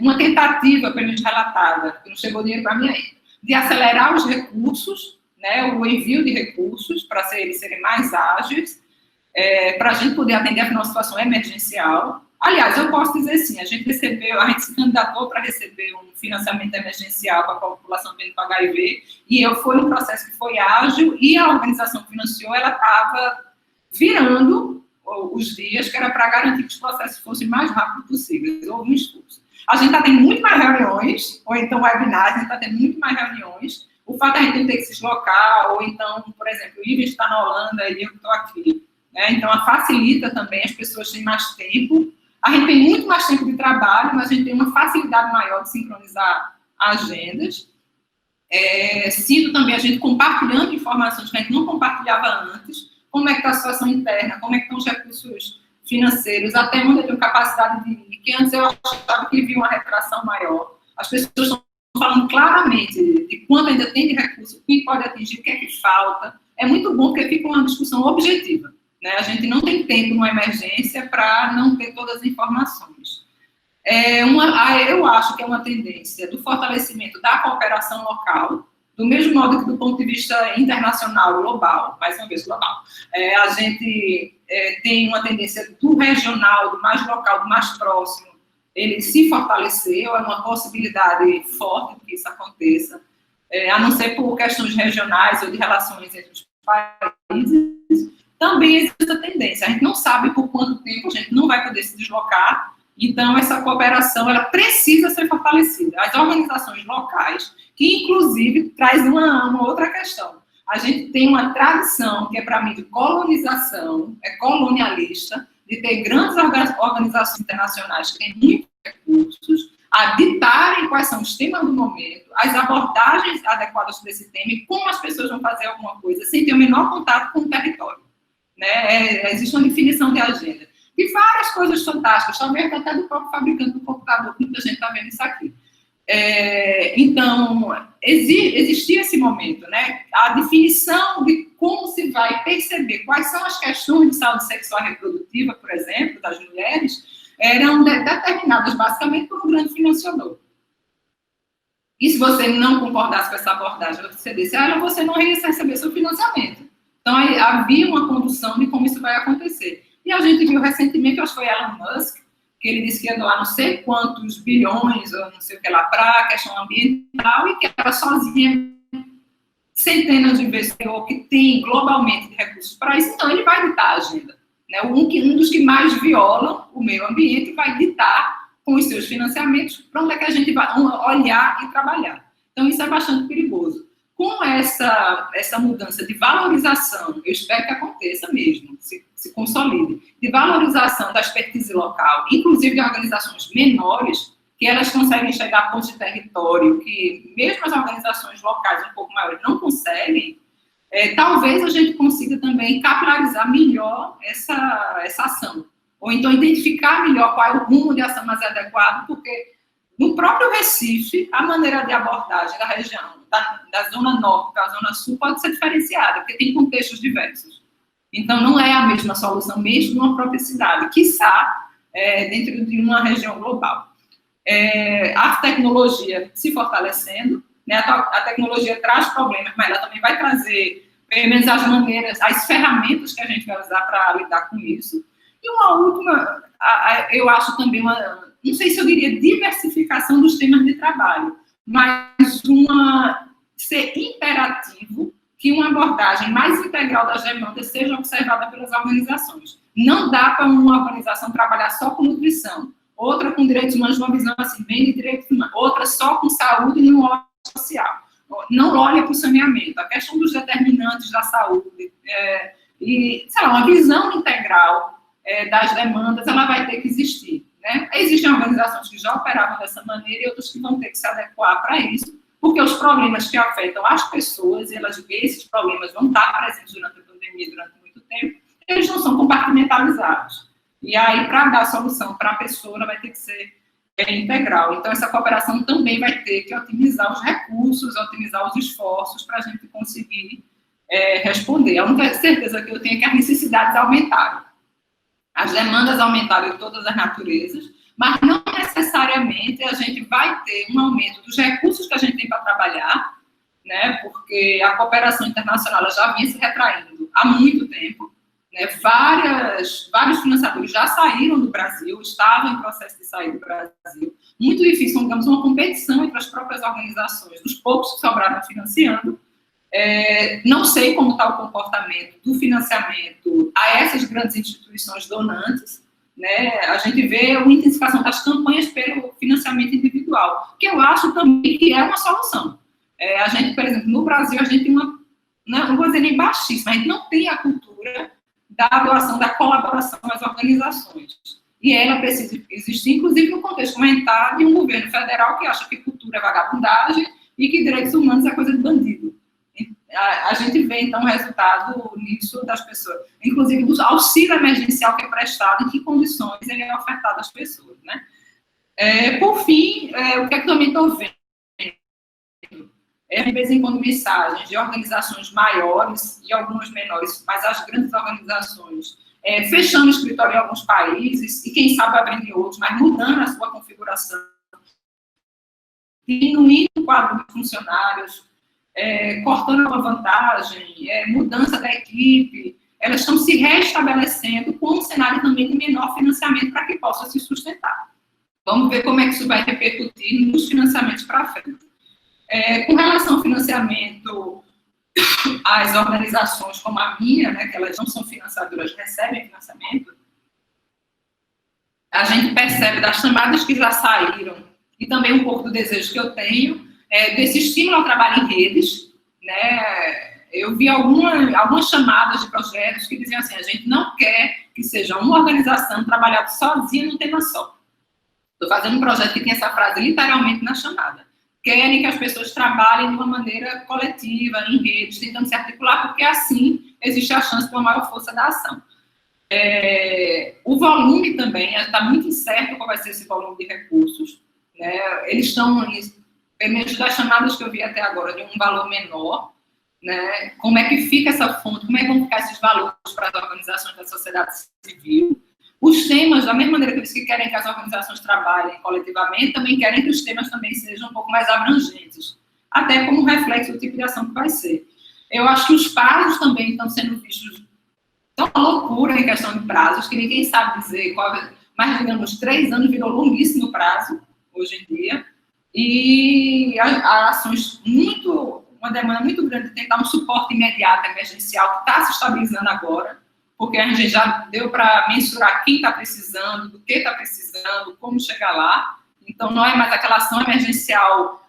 Uma tentativa, pelo menos relatada, que não chegou dinheiro para mim ainda, de acelerar os recursos, né, o envio de recursos para eles serem mais ágeis, para a gente poder atender a nossa situação emergencial. Aliás, eu posso dizer sim, a gente se candidatou para receber um financiamento emergencial para a população vivendo com HIV, e foi um processo que foi ágil, e a organização que financiou, ela estava virando os dias, que era para garantir que os processos fossem mais rápidos possíveis. Houve um esforço. A gente está tendo muito mais reuniões, ou então webinars, a gente está tendo muito mais reuniões. O fato de a gente não ter que se deslocar, ou então, por exemplo, o Ivan está na Holanda e eu estou aqui. Né? Então, facilita também, as pessoas têm mais tempo. A gente tem muito mais tempo de trabalho, mas a gente tem uma facilidade maior de sincronizar agendas. Sinto também a gente compartilhando informações que a gente não compartilhava antes, como é que está a situação interna, como é que estão os recursos financeiros, até onde eu tenho capacidade de ir, que antes eu achava que havia uma retração maior. As pessoas estão falando claramente de quanto ainda tem de recurso, quem pode atingir, o que é que falta. É muito bom porque fica uma discussão objetiva. Né? A gente não tem tempo numa emergência para não ter todas as informações. Eu acho que é uma tendência do fortalecimento da cooperação local, do mesmo modo que do ponto de vista internacional, global, mais uma vez global. A gente tem uma tendência do regional, do mais local, do mais próximo, ele se fortaleceu, é uma possibilidade forte que isso aconteça, a não ser por questões regionais ou de relações entre os países. Também existe essa tendência. A gente não sabe por quanto tempo a gente não vai poder se deslocar, então essa cooperação ela precisa ser fortalecida. As organizações locais, que inclusive traz uma outra questão. A gente tem uma tradição, que é para mim de colonização, colonialista, de ter grandes organizações internacionais que têm muitos recursos, a ditarem quais são os temas do momento, as abordagens adequadas para esse tema e como as pessoas vão fazer alguma coisa sem ter o menor contato com o território. Né? Existe uma definição de agenda. E várias coisas fantásticas, talvez até do próprio fabricante do computador, que muita gente está vendo isso aqui. Então, existia esse momento, né? A definição de como se vai perceber quais são as questões de saúde sexual e reprodutiva, por exemplo, das mulheres, eram determinadas basicamente por um grande financiador. E se você não concordasse com essa abordagem, você disse, você não ia receber seu financiamento. Então, havia uma condução de como isso vai acontecer. E a gente viu recentemente, acho que foi Elon Musk, que ele disse que ia doar não sei quantos bilhões, ou não sei o que lá, para a questão ambiental, e que era sozinha centenas de vezes que tem globalmente de recursos para isso, então ele vai ditar a agenda. Né? Um dos que mais violam o meio ambiente vai ditar com os seus financiamentos para onde é que a gente vai olhar e trabalhar. Então, isso é bastante perigoso. Com essa mudança de valorização, eu espero que aconteça mesmo, se consolide, de valorização da expertise local, inclusive de organizações menores, que elas conseguem chegar a pontos de território que mesmo as organizações locais um pouco maiores não conseguem, talvez a gente consiga também capilarizar melhor essa ação. Ou então identificar melhor qual é o rumo de ação mais adequado, porque no próprio Recife, a maneira de abordagem da região, da zona norte para a zona sul, pode ser diferenciada, porque tem contextos diversos. Então, não é a mesma solução, mesmo numa própria cidade, quiçá dentro de uma região global. A tecnologia se fortalecendo, né? A tecnologia traz problemas, mas ela também vai trazer, pelo menos, as maneiras, as ferramentas que a gente vai usar para lidar com isso. E uma última, eu acho também não sei se eu diria diversificação dos temas de trabalho, mas ser imperativo que uma abordagem mais integral das demandas seja observada pelas organizações. Não dá para uma organização trabalhar só com nutrição, outra com direitos humanos, uma visão assim, bem de direitos humanos, outra só com saúde e não olha social. Não olha para o saneamento, a questão dos determinantes da saúde, e, sei lá, uma visão integral das demandas, ela vai ter que existir, né? Existem organizações que já operavam dessa maneira e outras que vão ter que se adequar para isso, porque os problemas que afetam as pessoas, esses problemas vão estar presentes durante a pandemia, durante muito tempo, eles não são compartimentalizados. E aí, para dar solução para a pessoa, ela vai ter que ser integral. Então, essa cooperação também vai ter que otimizar os recursos, otimizar os esforços para a gente conseguir responder. A única certeza que eu tenho é que as necessidades aumentaram. As demandas aumentaram de todas as naturezas, mas não necessariamente a gente vai ter um aumento dos recursos que a gente tem para trabalhar, né? Porque a cooperação internacional ela já vinha se retraindo há muito tempo. Né, vários financiadores já saíram do Brasil, estavam em processo de sair do Brasil. Muito difícil, digamos, uma competição entre as próprias organizações, dos poucos que sobraram financiando. Não sei como está o comportamento do financiamento a essas grandes instituições donantes. Né? A gente vê a intensificação das campanhas pelo financiamento individual, que eu acho também que é uma solução. A gente, por exemplo, no Brasil, a gente tem não vou dizer nem baixíssima, a gente não tem a cultura da doação, da colaboração às organizações. E ela precisa existir, inclusive, no contexto comunitário de um governo federal que acha que cultura é vagabundagem e que direitos humanos é coisa de bandido. A gente vê, então, o resultado nisso das pessoas, inclusive do auxílio emergencial que é prestado, em que condições ele é ofertado às pessoas. Né? Por fim, o que é que eu também estou vendo? De vez em quando mensagens de organizações maiores e algumas menores, mas as grandes organizações fechando escritório em alguns países e quem sabe abrindo em outros, mas mudando a sua configuração, diminuindo o quadro de funcionários, cortando uma vantagem, mudança da equipe, elas estão se restabelecendo com um cenário também de menor financiamento para que possa se sustentar. Vamos ver como é que isso vai repercutir nos financiamentos para frente. Com relação ao financiamento, as organizações como a minha, né, que elas não são financiadoras, recebem financiamento, a gente percebe das chamadas que já saíram e também um pouco do desejo que eu tenho, desse estímulo ao trabalho em redes. Né? Eu vi algumas chamadas de projetos que diziam assim, a gente não quer que seja uma organização trabalhando sozinha num tema só. Estou fazendo um projeto que tem essa frase literalmente na chamada. Querem que as pessoas trabalhem de uma maneira coletiva, em redes, tentando se articular, porque assim existe a chance de uma maior força da ação. O volume também, está muito incerto qual vai ser esse volume de recursos. Né? Eles estão, pelo menos das chamadas que eu vi até agora, de um valor menor. Né? Como é que fica essa fonte? Como é que vão ficar esses valores para as organizações da sociedade civil? Os temas, da mesma maneira que eles querem que as organizações trabalhem coletivamente, também querem que os temas também sejam um pouco mais abrangentes, até como reflexo do tipo de ação que vai ser. Eu acho que os prazos também estão sendo vistos tão loucura em questão de prazos, que ninguém sabe dizer qual, mas, digamos, 3 anos virou longuíssimo prazo, hoje em dia, e há ações uma demanda muito grande de tentar um suporte imediato, emergencial, que está se estabilizando agora, porque a gente já deu para mensurar quem está precisando, do que está precisando, como chegar lá. Então, não é mais aquela ação emergencial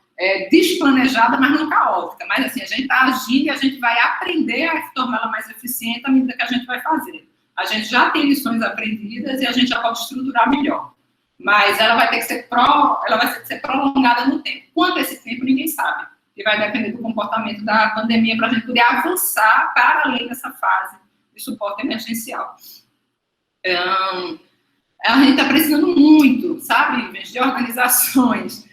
desplanejada, mas não caótica. Mas, assim, a gente está agindo e a gente vai aprender a torná-la mais eficiente à medida que a gente vai fazer. A gente já tem lições aprendidas e a gente já pode estruturar melhor. Mas ela vai ter que ser prolongada no tempo. Quanto esse tempo, ninguém sabe. E vai depender do comportamento da pandemia para a gente poder avançar para além dessa fase de suporte emergencial. A gente está precisando muito, sabe, de organizações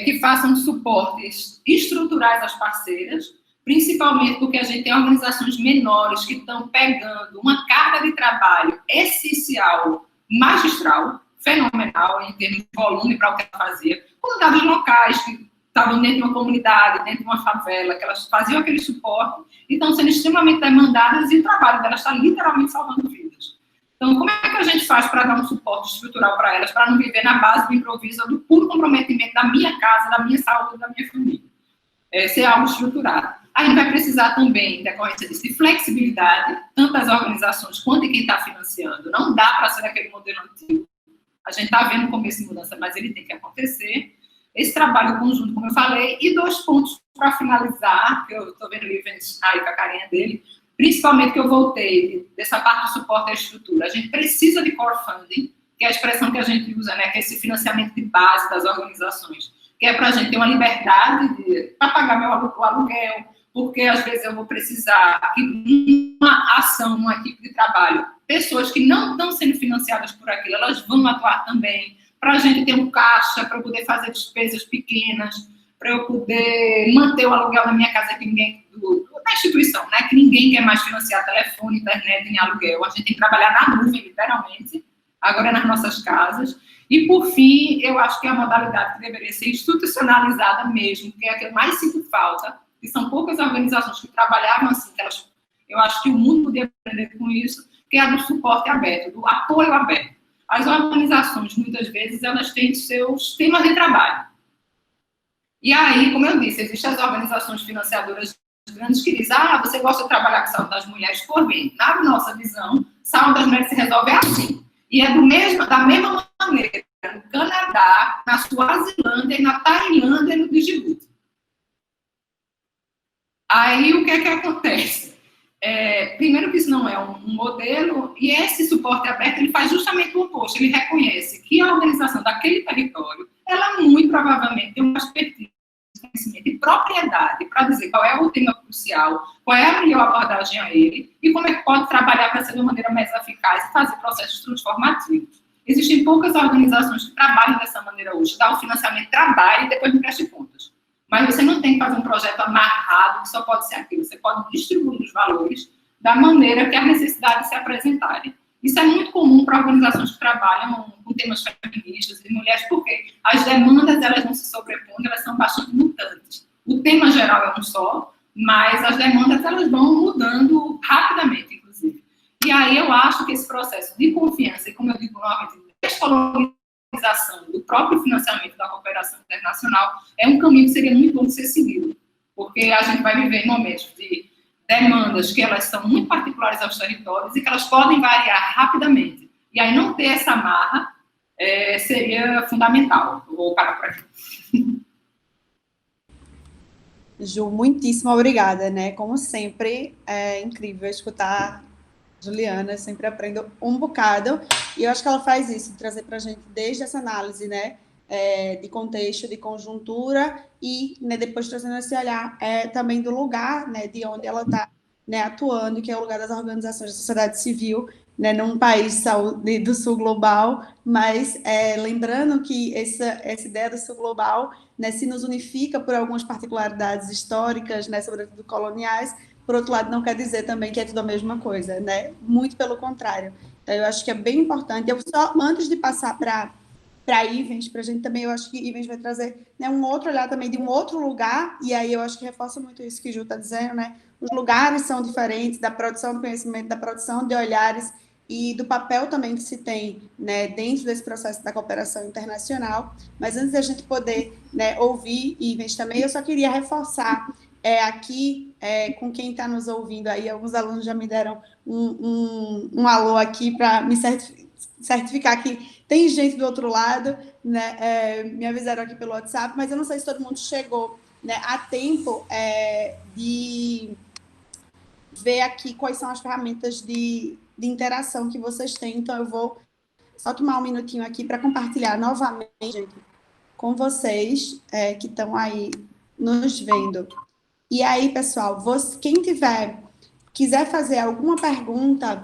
que façam suportes estruturais às parceiras, principalmente porque a gente tem organizações menores que estão pegando uma carga de trabalho essencial, magistral, fenomenal, em termos de volume para o que ela fazia, comunidades locais que estavam dentro de uma comunidade, dentro de uma favela, que elas faziam aquele suporte e estão sendo extremamente demandadas e o trabalho delas está literalmente salvando vidas. Então, como é que a gente faz para dar um suporte estrutural para elas, para não viver na base do improviso, do puro comprometimento da minha casa, da minha saúde, da minha família? Ser algo estruturado. A gente vai precisar também, em decorrência disso, de flexibilidade, tanto das organizações quanto de quem está financiando. Não dá para ser aquele modelo antigo. A gente está vendo o começo de mudança, mas ele tem que acontecer. Esse trabalho conjunto, como eu falei, e 2 pontos para finalizar, que eu estou vendo o Ivan aí com a carinha dele, principalmente que eu voltei dessa parte do suporte à estrutura. A gente precisa de core funding, que é a expressão que a gente usa, né, que é esse financiamento de base das organizações, que é para a gente ter uma liberdade para pagar meu aluguel, porque às vezes eu vou precisar de uma ação, uma equipe de trabalho, pessoas que não estão sendo financiadas por aquilo, elas vão atuar também, para a gente ter um caixa, para eu poder fazer despesas pequenas, para eu poder manter o aluguel da minha casa, que ninguém, da instituição, né, que ninguém quer mais financiar telefone, internet em aluguel, a gente tem que trabalhar na nuvem, literalmente, agora nas nossas casas. E, por fim, eu acho que é a modalidade que deveria ser institucionalizada mesmo, que é a que eu mais sinto falta, que são poucas organizações que trabalhavam assim, que elas, eu acho que o mundo poderia aprender com isso, que é a do suporte aberto, do apoio aberto. As organizações, muitas vezes, elas têm seus temas de trabalho. E aí, como eu disse, existem as organizações financiadoras grandes que dizem, você gosta de trabalhar com saúde das mulheres, por bem. Na nossa visão, saúde das mulheres se resolve assim. E é da mesma maneira no Canadá, na Suazilândia, na Tailândia e no Djibouti. Aí, o que é que acontece? Primeiro que isso não é um modelo, e esse suporte aberto, ele faz justamente o oposto. Ele reconhece que a organização daquele território, ela muito provavelmente tem uma expertise, conhecimento e propriedade para dizer qual é o tema crucial, qual é a melhor abordagem a ele, e como é que pode trabalhar para ser de uma maneira mais eficaz e fazer processos transformativos. Existem poucas organizações que trabalham dessa maneira hoje, dá o financiamento, trabalha e depois me preste contas. Mas você não tem que fazer um projeto amarrado, que só pode ser aquilo. Você pode distribuir os valores da maneira que as necessidades se apresentarem. Isso é muito comum para organizações que trabalham com temas feministas e mulheres, porque as demandas, elas não se sobrepondo, elas são bastante mutantes. O tema geral é um só, mas as demandas, elas vão mudando rapidamente, inclusive. E aí eu acho que esse processo de confiança, e como eu digo novamente, descolonização do próprio financiamento da cooperação internacional é um caminho que seria muito bom de ser seguido, porque a gente vai viver em momentos de demandas que elas são muito particulares aos territórios e que elas podem variar rapidamente. E aí não ter essa amarra seria fundamental. Eu vou parar por aqui. Ju, muitíssimo obrigada, né? Como sempre, é incrível escutar Juliana, sempre aprendo um bocado, e eu acho que ela faz isso, trazer para a gente desde essa análise, né, de contexto, de conjuntura, e, né, depois trazendo esse olhar também do lugar, né, de onde ela está, né, atuando, que é o lugar das organizações da sociedade civil, né, num país do sul global, mas lembrando que essa ideia do sul global, né, se nos unifica por algumas particularidades históricas, né, sobretudo coloniais. Por outro lado, não quer dizer também que é tudo a mesma coisa, né? Muito pelo contrário. Então, eu acho que é bem importante. Eu só, antes de passar para Ivens, para a gente também, eu acho que Ivens vai trazer, né, um outro olhar também de um outro lugar, e aí eu acho que reforça muito isso que Ju está dizendo, né? Os lugares são diferentes, da produção do conhecimento, da produção de olhares e do papel também que se tem, né, dentro desse processo da cooperação internacional. Mas antes da gente poder, né, ouvir Ivens também, eu só queria reforçar aqui, com quem está nos ouvindo aí, alguns alunos já me deram um alô aqui para me certificar que tem gente do outro lado, né? Me avisaram aqui pelo WhatsApp, mas eu não sei se todo mundo chegou, né, a tempo de ver aqui quais são as ferramentas de interação que vocês têm. Então, eu vou só tomar um minutinho aqui para compartilhar novamente com vocês que estão aí nos vendo. E aí, pessoal, quem quiser fazer alguma pergunta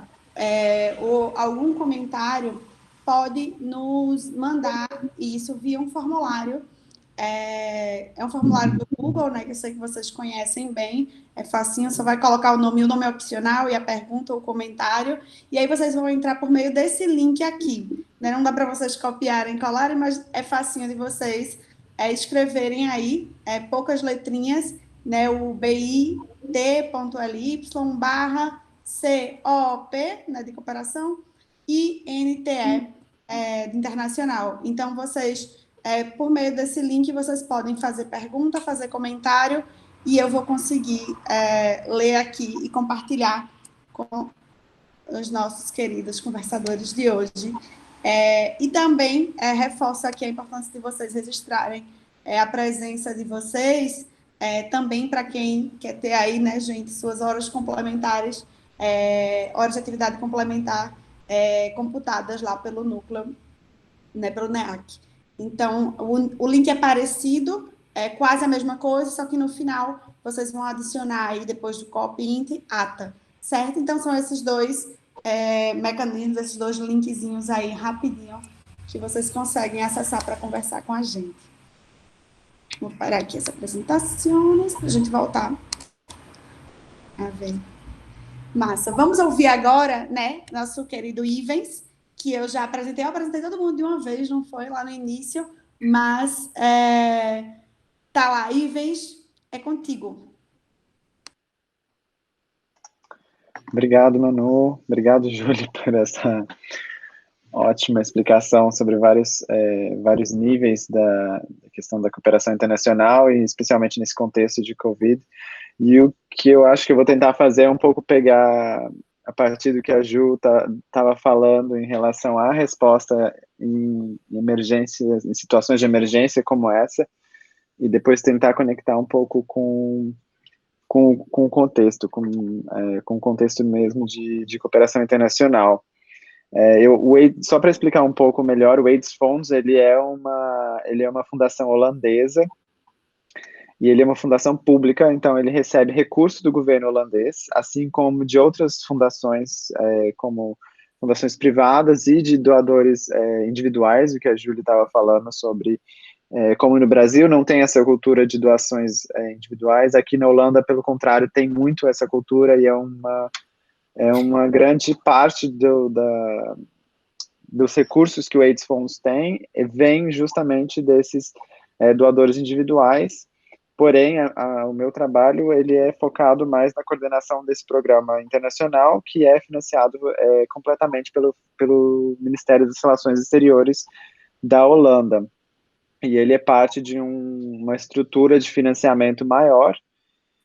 ou algum comentário, pode nos mandar isso via um formulário. É um formulário do Google, né, que eu sei que vocês conhecem bem, é facinho, só vai colocar o nome é opcional, e a pergunta ou o comentário, e aí vocês vão entrar por meio desse link aqui. Né? Não dá para vocês copiarem, colarem, mas é facinho de vocês escreverem aí, poucas letrinhas, né, o bit.ly/COP, né, de cooperação, e NTE, de internacional. Então, vocês, por meio desse link, vocês podem fazer pergunta, fazer comentário, e eu vou conseguir ler aqui e compartilhar com os nossos queridos conversadores de hoje. E também reforço aqui a importância de vocês registrarem a presença de vocês também para quem quer ter aí, né, gente, suas horas complementares, horas de atividade complementar computadas lá pelo núcleo, né, pelo NEAC. Então, o link é parecido, é quase a mesma coisa, só que no final vocês vão adicionar aí, depois do copy-int, ata, certo? Então, são esses dois mecanismos, esses dois linkzinhos aí, rapidinho, que vocês conseguem acessar para conversar com a gente. Vou parar aqui essa apresentação, para a gente voltar a ver. Massa. Vamos ouvir agora, né, nosso querido Ivens, que eu apresentei todo mundo de uma vez, não foi lá no início, mas tá lá, Ivens, é contigo. Obrigado, Manu. Obrigado, Júlia, por essa ótima explicação sobre vários níveis da questão da cooperação internacional e especialmente nesse contexto de Covid. E o que eu acho que eu vou tentar fazer é um pouco pegar a partir do que a Ju estava falando em relação à resposta em emergências, em situações de emergência como essa, e depois tentar conectar um pouco com o contexto, com o contexto mesmo de cooperação internacional. Só para explicar um pouco melhor, o AIDS Fonds, ele é uma fundação holandesa, e ele é uma fundação pública, então ele recebe recursos do governo holandês, assim como de outras fundações, como fundações privadas e de doadores individuais, o que a Júlia estava falando sobre como no Brasil não tem essa cultura de doações individuais, aqui na Holanda, pelo contrário, tem muito essa cultura e é uma grande parte dos recursos que o AIDS Funds tem vem justamente desses doadores individuais. Porém, o meu trabalho ele é focado mais na coordenação desse programa internacional, que é financiado completamente pelo Ministério das Relações Exteriores da Holanda. E ele é parte de uma estrutura de financiamento maior,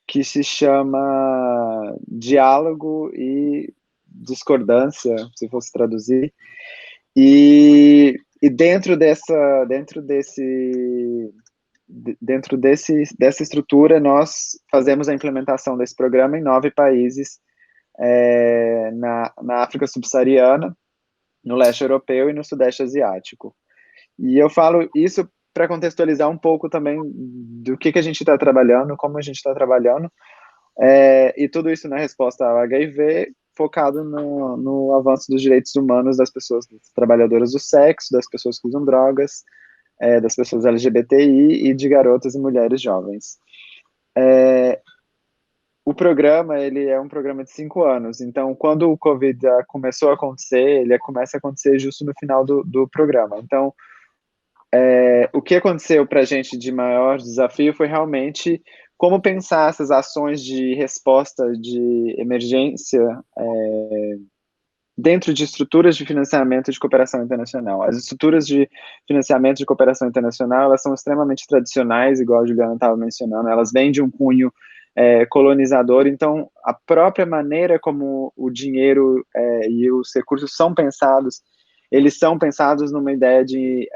que se chama Diálogo e Discordância, se fosse traduzir. E dessa estrutura, nós fazemos a implementação desse programa em 9 países, na África subsaariana, no leste europeu e no sudeste asiático. E eu falo isso para contextualizar um pouco também do que a gente está trabalhando, como a gente está trabalhando, e tudo isso na resposta ao HIV, focado no avanço dos direitos humanos das pessoas, das trabalhadoras do sexo, das pessoas que usam drogas, das pessoas LGBTI e de garotas e mulheres jovens. O programa, ele é um programa de 5 anos, então quando o Covid começou a acontecer, ele começa a acontecer justo no final do programa. Então, o que aconteceu para a gente de maior desafio foi realmente como pensar essas ações de resposta de emergência dentro de estruturas de financiamento de cooperação internacional. As estruturas de financiamento de cooperação internacional, elas são extremamente tradicionais, igual a Juliana estava mencionando, elas vêm de um cunho colonizador, então a própria maneira como o dinheiro e os recursos são pensados, eles são pensados numa ideia de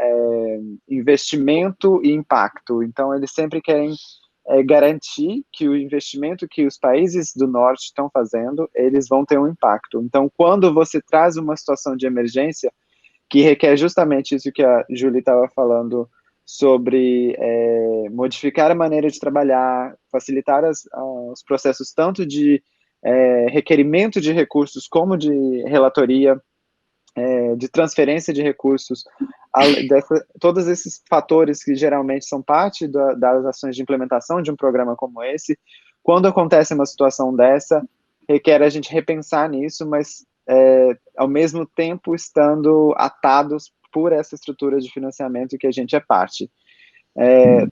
investimento e impacto, então eles sempre querem garantir que o investimento que os países do norte estão fazendo, eles vão ter um impacto. Então, quando você traz uma situação de emergência, que requer justamente isso que a Julie estava falando, sobre modificar a maneira de trabalhar, facilitar os processos tanto de requerimento de recursos, como de relatoria, de transferência de recursos, todos esses fatores que geralmente são parte das ações de implementação de um programa como esse, quando acontece uma situação dessa, requer a gente repensar nisso, mas ao mesmo tempo estando atados por essa estrutura de financiamento que a gente é parte.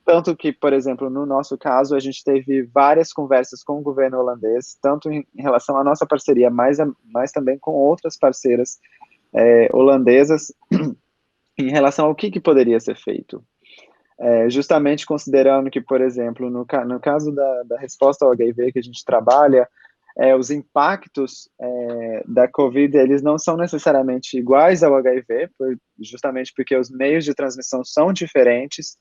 Tanto que, por exemplo, no nosso caso, a gente teve várias conversas com o governo holandês, tanto em relação à nossa parceria, mas também com outras parceiras holandesas, em relação ao que poderia ser feito. Justamente considerando que, por exemplo, no caso da resposta ao HIV que a gente trabalha, os impactos da COVID, eles não são necessariamente iguais ao HIV, justamente porque os meios de transmissão são diferentes,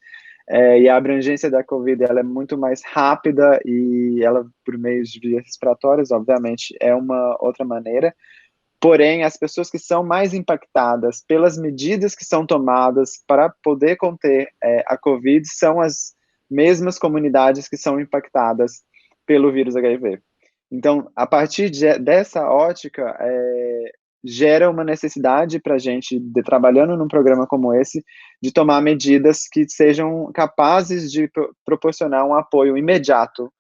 e a abrangência da Covid ela é muito mais rápida e ela, por meio de vias respiratórias, obviamente, é uma outra maneira. Porém, as pessoas que são mais impactadas pelas medidas que são tomadas para poder conter a Covid são as mesmas comunidades que são impactadas pelo vírus HIV. Então, a partir dessa ótica, gera uma necessidade para a gente, trabalhando num programa como esse, de tomar medidas que sejam capazes de proporcionar um apoio imediato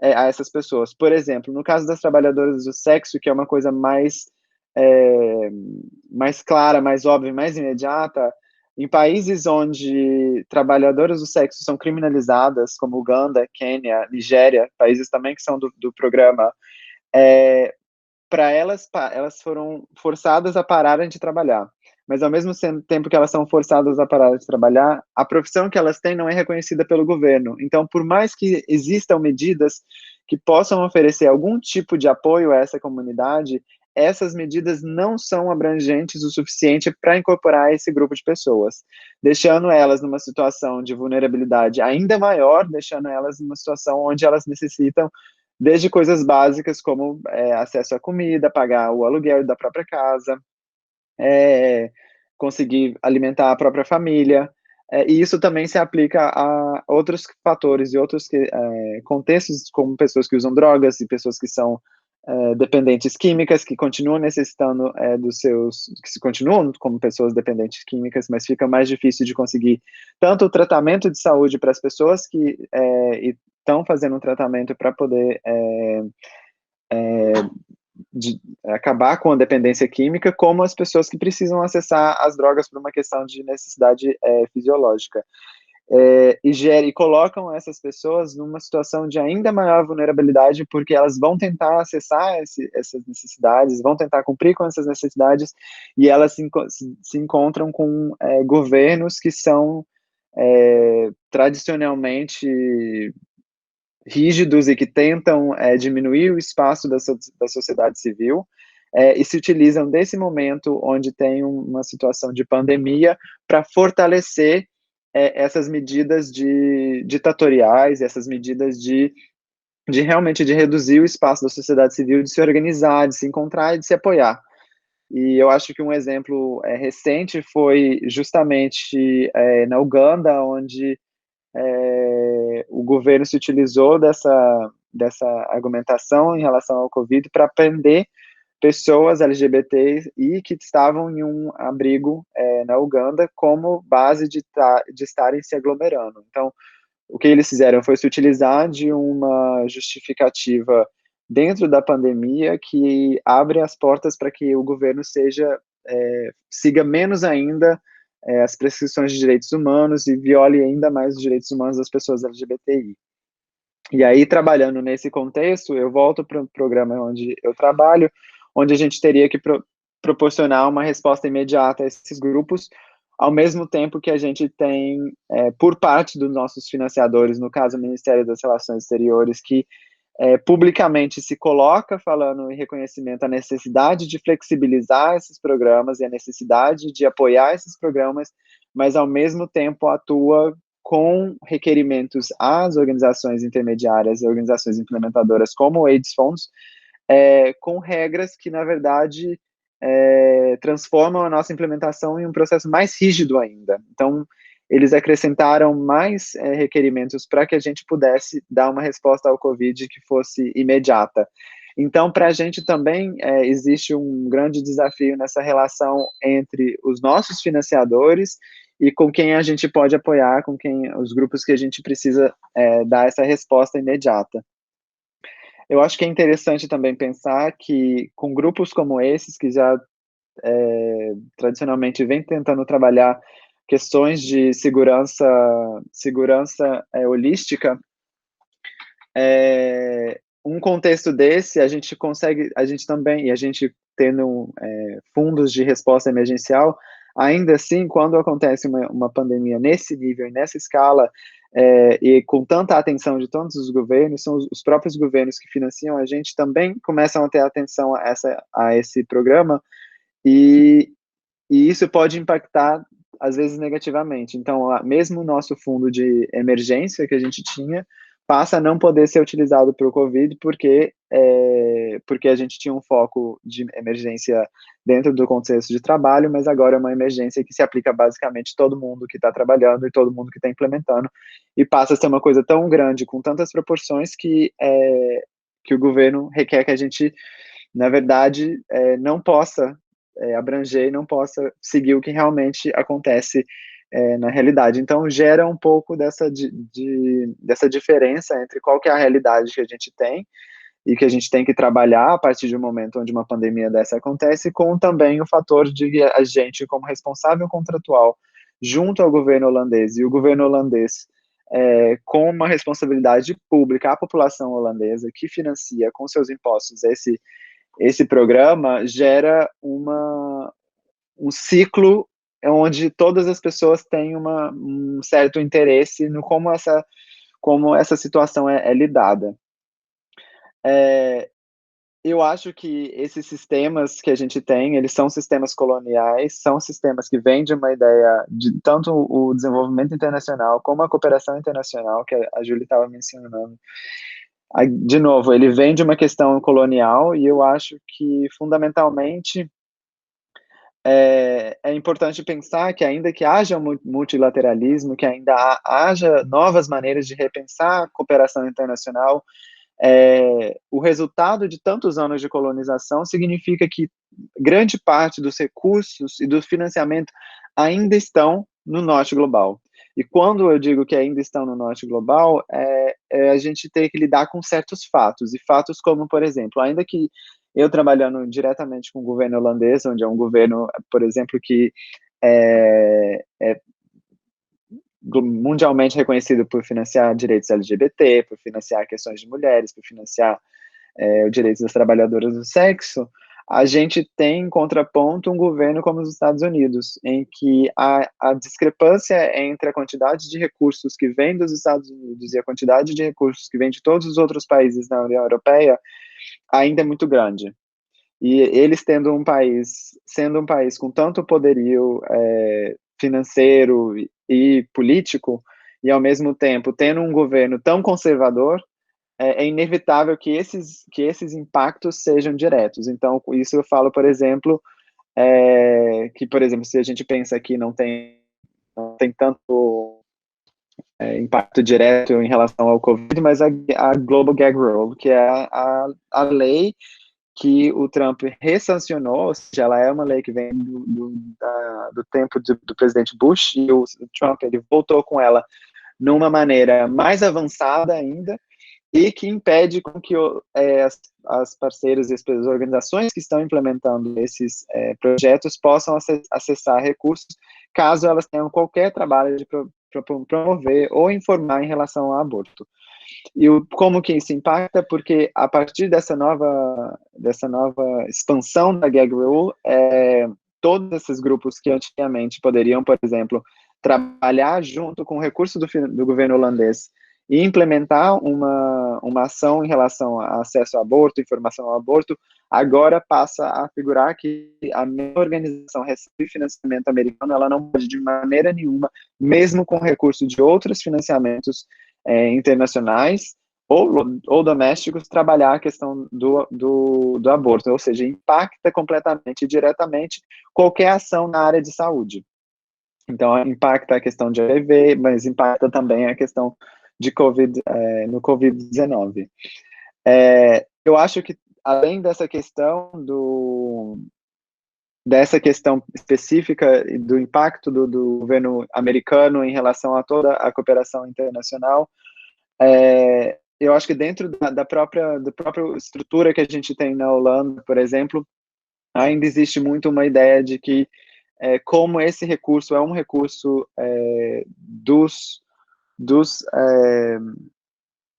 a essas pessoas. Por exemplo, no caso das trabalhadoras do sexo, que é uma coisa mais clara, mais óbvia, mais imediata, em países onde trabalhadoras do sexo são criminalizadas, como Uganda, Quênia, Nigéria, países também que são do programa, para elas foram forçadas a pararem de trabalhar. Mas, ao mesmo tempo que elas são forçadas a parar de trabalhar, a profissão que elas têm não é reconhecida pelo governo. Então, por mais que existam medidas que possam oferecer algum tipo de apoio a essa comunidade, essas medidas não são abrangentes o suficiente para incorporar esse grupo de pessoas, deixando elas numa situação de vulnerabilidade ainda maior, deixando elas numa situação onde elas necessitam desde coisas básicas como acesso à comida, pagar o aluguel da própria casa, conseguir alimentar a própria família, e isso também se aplica a outros fatores e outros contextos, como pessoas que usam drogas e pessoas que são dependentes químicas, que continuam necessitando que se continuam como pessoas dependentes químicas, mas fica mais difícil de conseguir tanto o tratamento de saúde para as pessoas que estão fazendo um tratamento para poder acabar com a dependência química, como as pessoas que precisam acessar as drogas por uma questão de necessidade fisiológica. E colocam essas pessoas numa situação de ainda maior vulnerabilidade, porque elas vão tentar acessar essas necessidades, vão tentar cumprir com essas necessidades, e elas se encontram com governos que são tradicionalmente rígidos e que tentam diminuir o espaço da sociedade civil, e se utilizam desse momento onde tem uma situação de pandemia para fortalecer essas medidas ditatoriais, essas medidas de realmente de reduzir o espaço da sociedade civil, de se organizar, de se encontrar e de se apoiar. E eu acho que um exemplo recente foi justamente na Uganda, onde o governo se utilizou dessa argumentação em relação ao Covid para prender pessoas LGBT e que estavam em um abrigo na Uganda como base de estarem se aglomerando. Então, o que eles fizeram foi se utilizar de uma justificativa dentro da pandemia que abre as portas para que o governo siga menos ainda as prescrições de direitos humanos e viole ainda mais os direitos humanos das pessoas LGBTI. E aí, trabalhando nesse contexto, eu volto para o programa onde eu trabalho, onde a gente teria que proporcionar uma resposta imediata a esses grupos, ao mesmo tempo que a gente tem, por parte dos nossos financiadores, no caso o Ministério das Relações Exteriores, que publicamente se coloca falando em reconhecimento à necessidade de flexibilizar esses programas e a necessidade de apoiar esses programas, mas ao mesmo tempo atua com requerimentos às organizações intermediárias e organizações implementadoras como o AIDS Funds, com regras que, na verdade, transformam a nossa implementação em um processo mais rígido ainda. Então, eles acrescentaram mais requerimentos para que a gente pudesse dar uma resposta ao Covid que fosse imediata. Então, para a gente também existe um grande desafio nessa relação entre os nossos financiadores e com quem a gente pode apoiar, com quem os grupos que a gente precisa dar essa resposta imediata. Eu acho que é interessante também pensar que com grupos como esses, que já tradicionalmente vem tentando trabalhar questões de segurança holística, um contexto desse, a gente também, e a gente tendo fundos de resposta emergencial, ainda assim, quando acontece uma pandemia nesse nível e nessa escala, e com tanta atenção de todos os governos, são os próprios governos que financiam a gente também começam a ter atenção a esse programa, e isso pode impactar às vezes negativamente. Então, mesmo o nosso fundo de emergência que a gente tinha, passa a não poder ser utilizado para o Covid, porque a gente tinha um foco de emergência dentro do contexto de trabalho, mas agora é uma emergência que se aplica basicamente a todo mundo que está trabalhando e todo mundo que está implementando, e passa a ser uma coisa tão grande, com tantas proporções, que o governo requer que a gente, na verdade, não possa abranger e não possa seguir o que realmente acontece na realidade. Então, gera um pouco dessa diferença entre qual que é a realidade que a gente tem e que a gente tem que trabalhar a partir de um momento onde uma pandemia dessa acontece, com também o fator de a gente, como responsável contratual, junto ao governo holandês, e o governo holandês com uma responsabilidade pública à população holandesa, que financia com seus impostos esse programa, gera um ciclo onde todas as pessoas têm um certo interesse no como essa situação é lidada. Eu acho que esses sistemas que a gente tem, eles são sistemas coloniais, são sistemas que vêm de uma ideia de tanto o desenvolvimento internacional como a cooperação internacional, que a Júlia estava mencionando. De novo, ele vem de uma questão colonial, e eu acho que, fundamentalmente, é importante pensar que, ainda que haja multilateralismo, que ainda haja novas maneiras de repensar a cooperação internacional, o resultado de tantos anos de colonização significa que grande parte dos recursos e do financiamento ainda estão no norte global. E quando eu digo que ainda estão no norte global, a gente tem que lidar com certos fatos, e fatos como, por exemplo, ainda que eu trabalhando diretamente com o governo holandês, onde é um governo, por exemplo, que é mundialmente reconhecido por financiar direitos LGBT, por financiar questões de mulheres, por financiar os direitos das trabalhadoras do sexo, a gente tem em contraponto um governo como os Estados Unidos, em que a discrepância entre a quantidade de recursos que vem dos Estados Unidos e a quantidade de recursos que vem de todos os outros países da União Europeia ainda é muito grande. E eles sendo um país com tanto poderio financeiro e político, e ao mesmo tempo tendo um governo tão conservador, é inevitável que esses impactos sejam diretos. Então, com isso eu falo, por exemplo, por exemplo, se a gente pensa que não tem tanto impacto direto em relação ao Covid, mas a Global Gag Rule, que é a lei que o Trump ressancionou, ou seja, ela é uma lei que vem do tempo do presidente Bush, e o Trump ele voltou com ela numa maneira mais avançada ainda, e que impede com que as parceiras e as organizações que estão implementando esses projetos possam acessar recursos, caso elas tenham qualquer trabalho de promover ou informar em relação ao aborto. E como que isso impacta? Porque a partir dessa nova expansão da Gag Rule, todos esses grupos que antigamente poderiam, por exemplo, trabalhar junto com o recurso do governo holandês e implementar uma ação em relação a acesso ao aborto, informação ao aborto, agora passa a figurar que a mesma organização recebe financiamento americano, ela não pode de maneira nenhuma, mesmo com recurso de outros financiamentos internacionais ou domésticos, trabalhar a questão do aborto, ou seja, impacta completamente e diretamente qualquer ação na área de saúde. Então, impacta a questão de HIV, mas impacta também a questão de no Covid-19. Eu acho que, além dessa questão específica do impacto do governo americano em relação a toda a cooperação internacional, eu acho que dentro da própria estrutura que a gente tem na Holanda, por exemplo, ainda existe muito uma ideia de que, como esse recurso é um recurso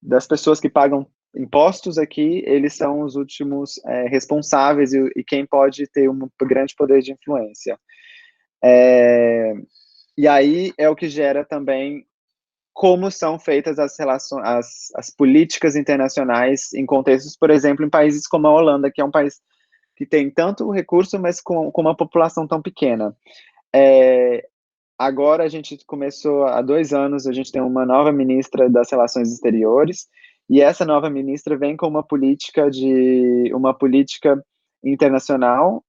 das pessoas que pagam impostos aqui, eles são os últimos responsáveis e quem pode ter um grande poder de influência. E aí é o que gera também como são feitas as políticas internacionais em contextos, por exemplo, em países como a Holanda, que é um país que tem tanto recurso, mas com uma população tão pequena. agora a gente começou, há 2 anos, a gente tem uma nova ministra das Relações Exteriores, e essa nova ministra vem com uma política internacional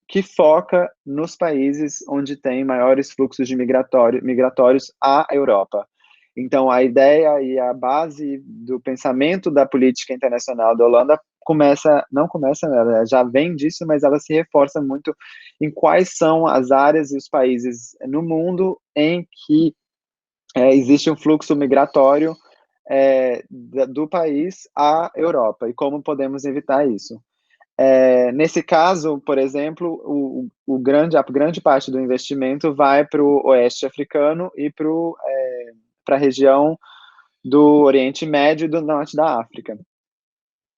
que foca nos países onde tem maiores fluxos de migratórios à Europa. Então, a ideia e a base do pensamento da política internacional da Holanda não começa, ela já vem disso, mas ela se reforça muito em quais são as áreas e os países no mundo em que existe um fluxo migratório do país à Europa e como podemos evitar isso. Nesse caso, por exemplo, a grande parte do investimento vai para o oeste africano e para a região do Oriente Médio e do norte da África.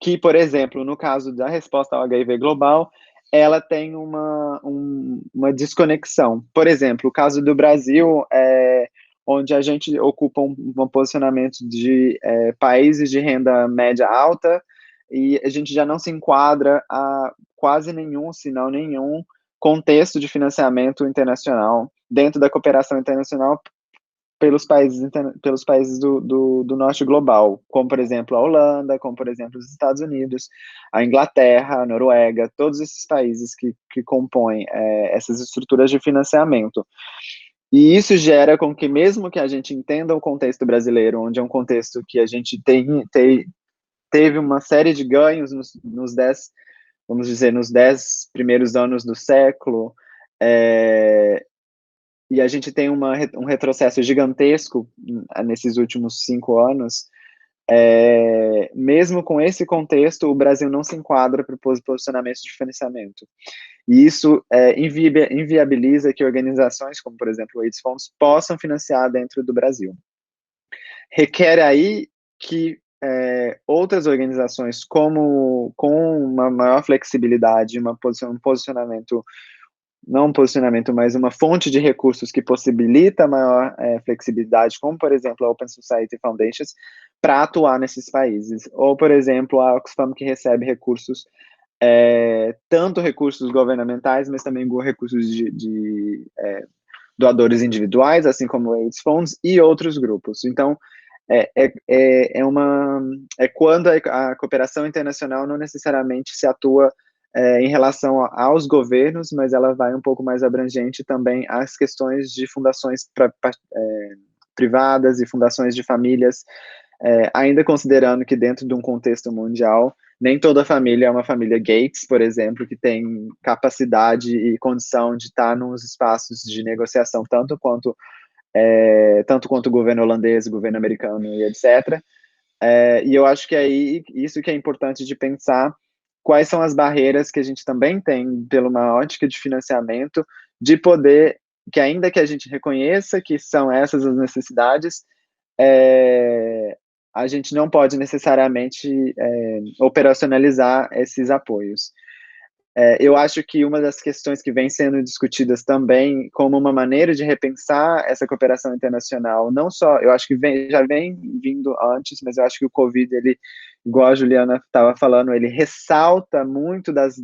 Que, por exemplo, no caso da resposta ao HIV global, ela tem uma desconexão. Por exemplo, o caso do Brasil, onde a gente ocupa um posicionamento de países de renda média alta, e a gente já não se enquadra a quase nenhum, se não nenhum, contexto de financiamento internacional dentro da cooperação internacional pelos países do norte global, como, por exemplo, a Holanda, como, por exemplo, os Estados Unidos, a Inglaterra, a Noruega, todos esses países que compõem essas estruturas de financiamento. E isso gera com que, mesmo que a gente entenda o contexto brasileiro, onde é um contexto que a gente teve uma série de ganhos nos 10 primeiros anos do século, e a gente tem um retrocesso gigantesco nesses últimos 5 anos, mesmo com esse contexto, o Brasil não se enquadra para o posicionamento de financiamento. E isso inviabiliza que organizações, como, por exemplo, o AIDS Funds, possam financiar dentro do Brasil. Requer aí que outras organizações, com uma maior flexibilidade, um posicionamento, não um posicionamento, mas uma fonte de recursos que possibilita maior flexibilidade, como, por exemplo, a Open Society Foundations, para atuar nesses países. Ou, por exemplo, a Oxfam, que recebe recursos, tanto recursos governamentais, mas também recursos de doadores individuais, assim como o AIDS Funds e outros grupos. Então, quando a cooperação internacional não necessariamente se atua em relação aos governos, mas ela vai um pouco mais abrangente também às questões de fundações privadas e fundações de famílias, ainda considerando que dentro de um contexto mundial, nem toda família é uma família Gates, por exemplo, que tem capacidade e condição de estar nos espaços de negociação, tanto quanto o governo holandês, o governo americano e etc. E eu acho que aí isso que é importante de pensar quais são as barreiras que a gente também tem pela uma ótica de financiamento, de poder, que ainda que a gente reconheça que são essas as necessidades, a gente não pode necessariamente operacionalizar esses apoios. Eu acho que uma das questões que vem sendo discutidas também como uma maneira de repensar essa cooperação internacional, não só, eu acho que já vem vindo antes, mas eu acho que o Covid, ele, igual a Juliana estava falando, ele ressalta muito das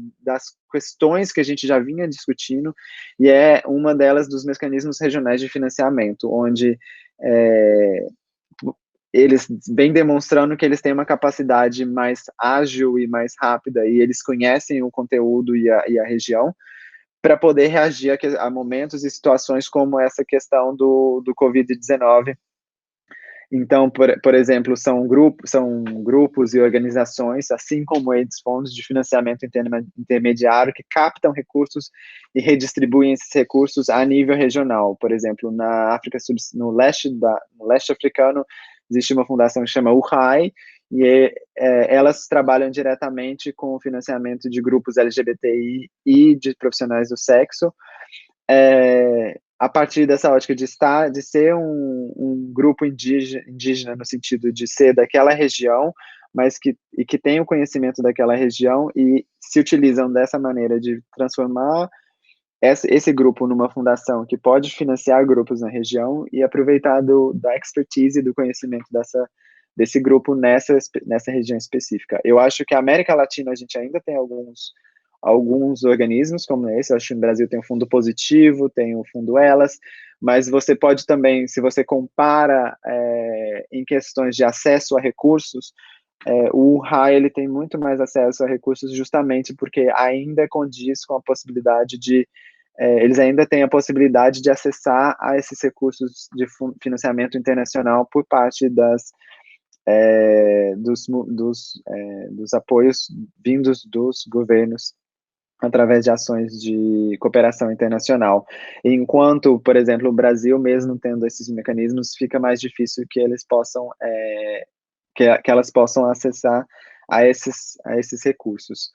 questões que a gente já vinha discutindo, e é uma delas dos mecanismos regionais de financiamento, onde eles vêm demonstrando que eles têm uma capacidade mais ágil e mais rápida, e eles conhecem o conteúdo e a região, para poder reagir a momentos e situações como essa questão do Covid-19. Então, por exemplo, são grupos e organizações, assim como eles, fundos de financiamento intermediário, que captam recursos e redistribuem esses recursos a nível regional. Por exemplo, na África, no leste africano, existe uma fundação que chama UHAI, e elas trabalham diretamente com o financiamento de grupos LGBTI e de profissionais do sexo, a partir dessa ótica de ser um grupo indígena no sentido de ser daquela região, mas que tem o conhecimento daquela região e se utilizam dessa maneira de transformar esse grupo numa fundação que pode financiar grupos na região e aproveitar da expertise e do conhecimento desse grupo nessa região específica. Eu acho que a América Latina, a gente ainda tem alguns organismos como esse. Eu acho que no Brasil tem o Fundo Positivo, tem o Fundo Elas, mas você pode também, se você compara em questões de acesso a recursos, o RAI ele tem muito mais acesso a recursos justamente porque ainda condiz com a possibilidade de eles ainda têm a possibilidade de acessar a esses recursos de financiamento internacional por parte dos apoios vindos dos governos através de ações de cooperação internacional. Enquanto, por exemplo, o Brasil, mesmo tendo esses mecanismos, fica mais difícil que eles possam, que elas possam acessar a esses recursos.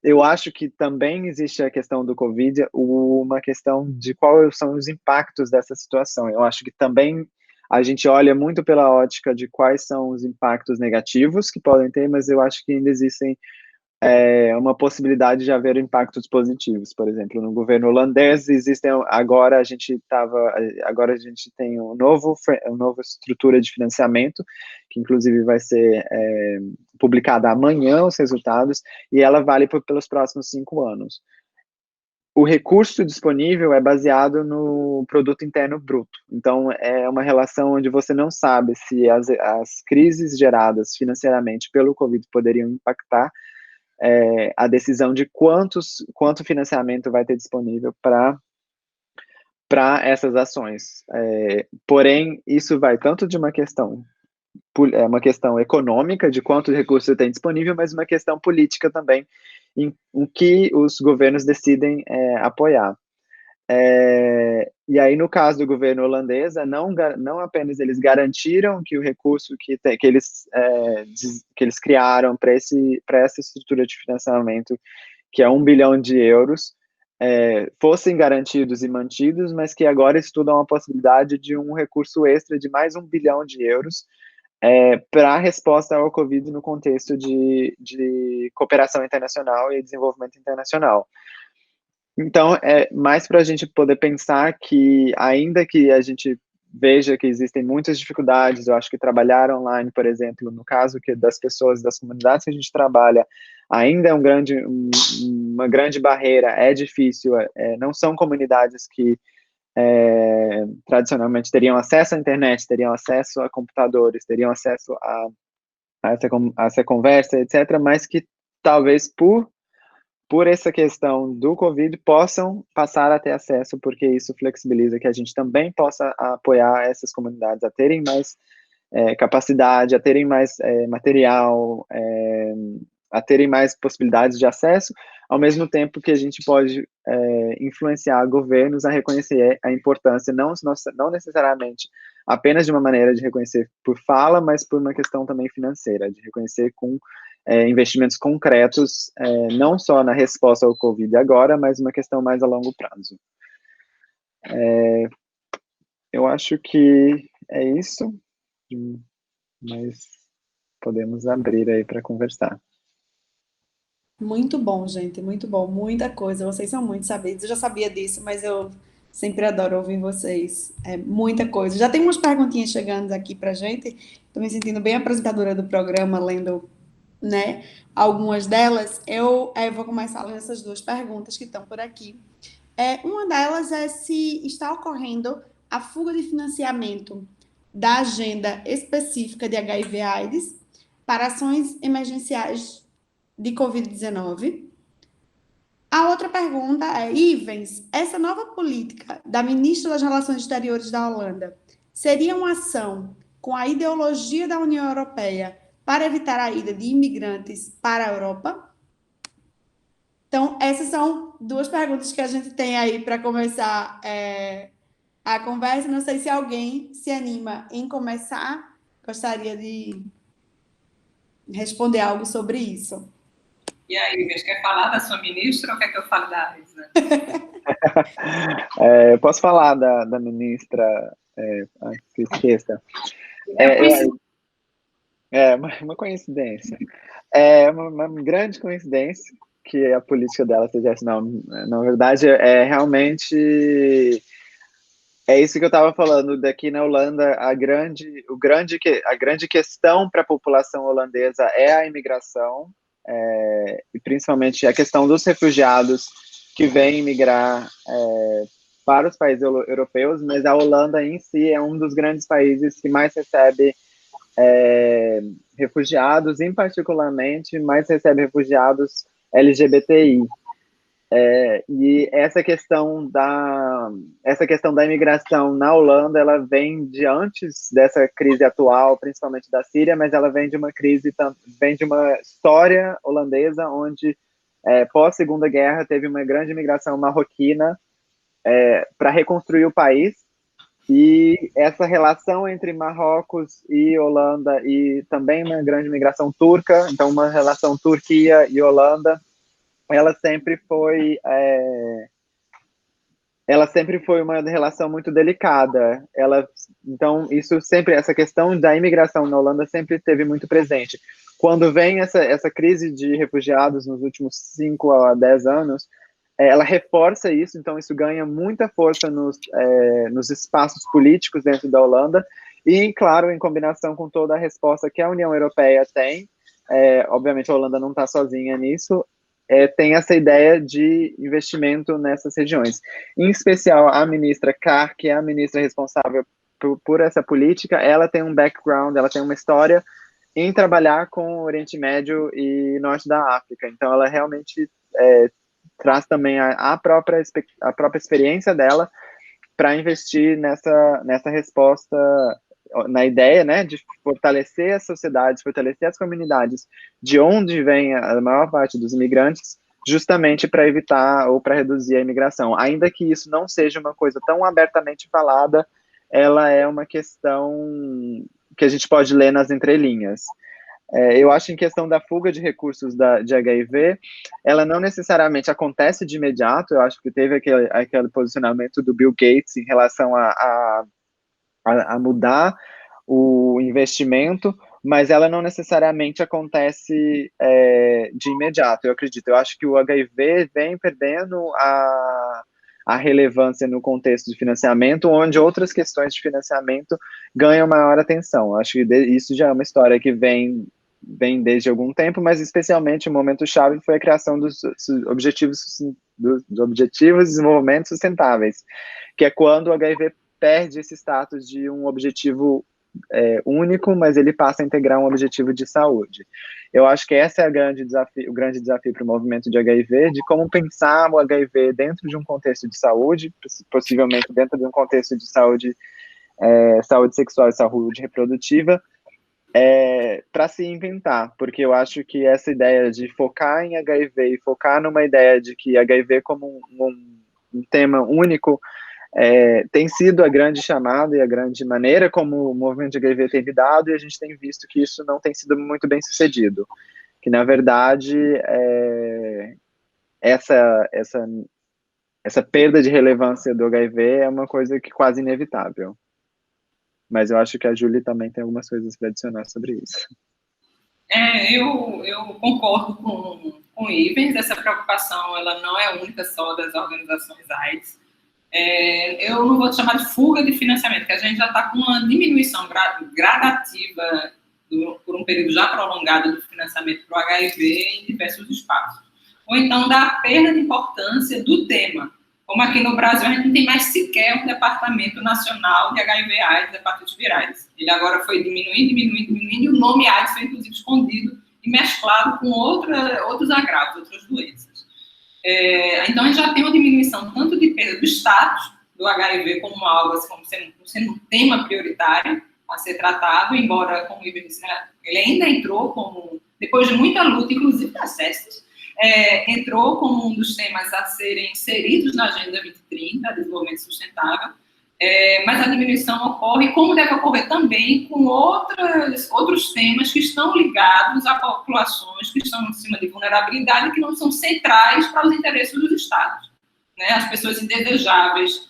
Eu acho que também existe a questão do Covid, uma questão de quais são os impactos dessa situação. Eu acho que também a gente olha muito pela ótica de quais são os impactos negativos que podem ter, mas eu acho que ainda existem uma possibilidade de haver impactos positivos. Por exemplo, no governo holandês existem agora a gente tem uma nova estrutura de financiamento que inclusive vai ser publicada amanhã os resultados e ela vale pelos próximos 5 anos. O recurso disponível é baseado no produto interno bruto. Então, é uma relação onde você não sabe se as crises geradas financeiramente pelo Covid poderiam impactar a decisão de quanto financiamento vai ter disponível para essas ações. Porém, isso vai tanto de uma questão econômica, de quanto recurso tem disponível, mas uma questão política também, em que os governos decidem apoiar. E aí, no caso do governo holandês, não apenas eles garantiram que o recurso que eles criaram para essa estrutura de financiamento, que é 1 bilhão de euros, fossem garantidos e mantidos, mas que agora estudam a possibilidade de um recurso extra de mais 1 bilhão de euros para a resposta ao Covid no contexto de cooperação internacional e desenvolvimento internacional. Então, é mais para a gente poder pensar que, ainda que a gente veja que existem muitas dificuldades, eu acho que trabalhar online, por exemplo, no caso das pessoas, das comunidades que a gente trabalha, ainda é uma grande barreira, é difícil, não são comunidades que tradicionalmente teriam acesso à internet, teriam acesso a computadores, teriam acesso a essa conversa, etc., mas que talvez por essa questão do Covid, possam passar a ter acesso, porque isso flexibiliza que a gente também possa apoiar essas comunidades a terem mais capacidade, a terem mais material, a terem mais possibilidades de acesso, ao mesmo tempo que a gente pode influenciar governos a reconhecer a importância, não necessariamente apenas de uma maneira de reconhecer por fala, mas por uma questão também financeira, de reconhecer com investimentos concretos, não só na resposta ao Covid agora, mas uma questão mais a longo prazo. Eu acho que é isso, mas podemos abrir aí para conversar. Muito bom, gente, muito bom, muita coisa. Vocês são muito sabidos. Eu já sabia disso, mas eu sempre adoro ouvir vocês. É muita coisa. Já tem umas perguntinhas chegando aqui pra gente. Estou me sentindo bem apresentadora do programa, lendo, né, algumas delas. Eu vou começar lendo essas duas perguntas que estão por aqui. Uma delas é se está ocorrendo a fuga de financiamento da agenda específica de HIV/AIDS para ações emergenciais de Covid-19. A outra pergunta é, Ivens, essa nova política da ministra das Relações Exteriores da Holanda seria uma ação com a ideologia da União Europeia para evitar a ida de imigrantes para a Europa? Então, essas são duas perguntas que a gente tem aí para começar a conversa. Não sei se alguém se anima em começar. Gostaria de responder algo sobre isso. E aí, quer falar da sua ministra ou quer que eu fale da Isa? Eu posso falar da ministra, que esqueça. Uma coincidência. É uma grande coincidência que a política dela seja essa. Não, na verdade, realmente isso que eu estava falando. Daqui na Holanda, a grande questão para a população holandesa é a imigração. e principalmente a questão dos refugiados que vêm migrar para os países europeus, mas a Holanda em si é um dos grandes países que mais recebe refugiados, em particularmente mais recebe refugiados LGBTI. E essa questão da imigração na Holanda, ela vem de antes dessa crise atual, principalmente da Síria, mas ela vem de uma crise, vem de uma história holandesa, onde pós Segunda Guerra teve uma grande imigração marroquina para reconstruir o país, e essa relação entre Marrocos e Holanda, e também uma grande migração turca, então uma relação Turquia e Holanda, ela sempre foi uma relação muito delicada. Então, isso sempre, essa questão da imigração na Holanda sempre esteve muito presente. Quando vem essa crise de refugiados nos últimos 5 a 10 anos, ela reforça isso, então isso ganha muita força nos espaços políticos dentro da Holanda, e, claro, em combinação com toda a resposta que a União Europeia tem, obviamente a Holanda não está sozinha nisso, tem essa ideia de investimento nessas regiões. Em especial, a ministra Kaag, que é a ministra responsável por essa política, ela tem um background, ela tem uma história em trabalhar com o Oriente Médio e Norte da África. Então, ela realmente traz também a própria experiência dela para investir nessa resposta, na ideia, né, de fortalecer as sociedades, fortalecer as comunidades de onde vem a maior parte dos imigrantes, justamente para evitar ou para reduzir a imigração. Ainda que isso não seja uma coisa tão abertamente falada, ela é uma questão que a gente pode ler nas entrelinhas. Eu acho que em questão da fuga de recursos de HIV, ela não necessariamente acontece de imediato. Eu acho que teve aquele posicionamento do Bill Gates em relação a mudar o investimento, mas ela não necessariamente acontece de imediato, eu acredito. Eu acho que o HIV vem perdendo a relevância no contexto de financiamento, onde outras questões de financiamento ganham maior atenção. Eu acho que isso já é uma história que vem desde algum tempo, mas especialmente o momento-chave foi a criação dos Objetivos de Desenvolvimento Sustentáveis, que é quando o HIV perde esse status de um objetivo único, mas ele passa a integrar um objetivo de saúde. Eu acho que esse é o grande desafio para o movimento de HIV, de como pensar o HIV dentro de um contexto de saúde, possivelmente dentro de um contexto de saúde sexual e saúde reprodutiva, para se inventar, porque eu acho que essa ideia de focar em HIV e focar numa ideia de que HIV como um tema único tem sido a grande chamada e a grande maneira como o movimento de HIV tem lidado, e a gente tem visto que isso não tem sido muito bem sucedido, que na verdade essa perda de relevância do HIV é uma coisa que quase inevitável. Mas eu acho que a Julie também tem algumas coisas para adicionar sobre isso. Eu concordo com o Ivens. Essa preocupação ela não é única só das organizações AIDS. Eu não vou chamar de fuga de financiamento, porque a gente já está com uma diminuição gradativa por um período já prolongado do financiamento para o HIV em diversos espaços. Ou então da perda de importância do tema. Como aqui no Brasil a gente não tem mais sequer um departamento nacional de HIV/AIDS e hepatites virais. Ele agora foi diminuindo, e o nome AIDS foi inclusive escondido e mesclado com outros agravos, outras doenças. Então a gente já tem uma diminuição tanto de perda do status do HIV como algo assim, como sendo um tema prioritário a ser tratado, embora, como ele disse, ele ainda entrou como, depois de muita luta, inclusive da CESTES, entrou como um dos temas a serem inseridos na Agenda 2030, Desenvolvimento Sustentável, mas a diminuição ocorre, como deve ocorrer também com outros temas que estão ligados a populações que estão em cima de vulnerabilidade e que não são centrais para os interesses dos Estados, né? As pessoas indesejáveis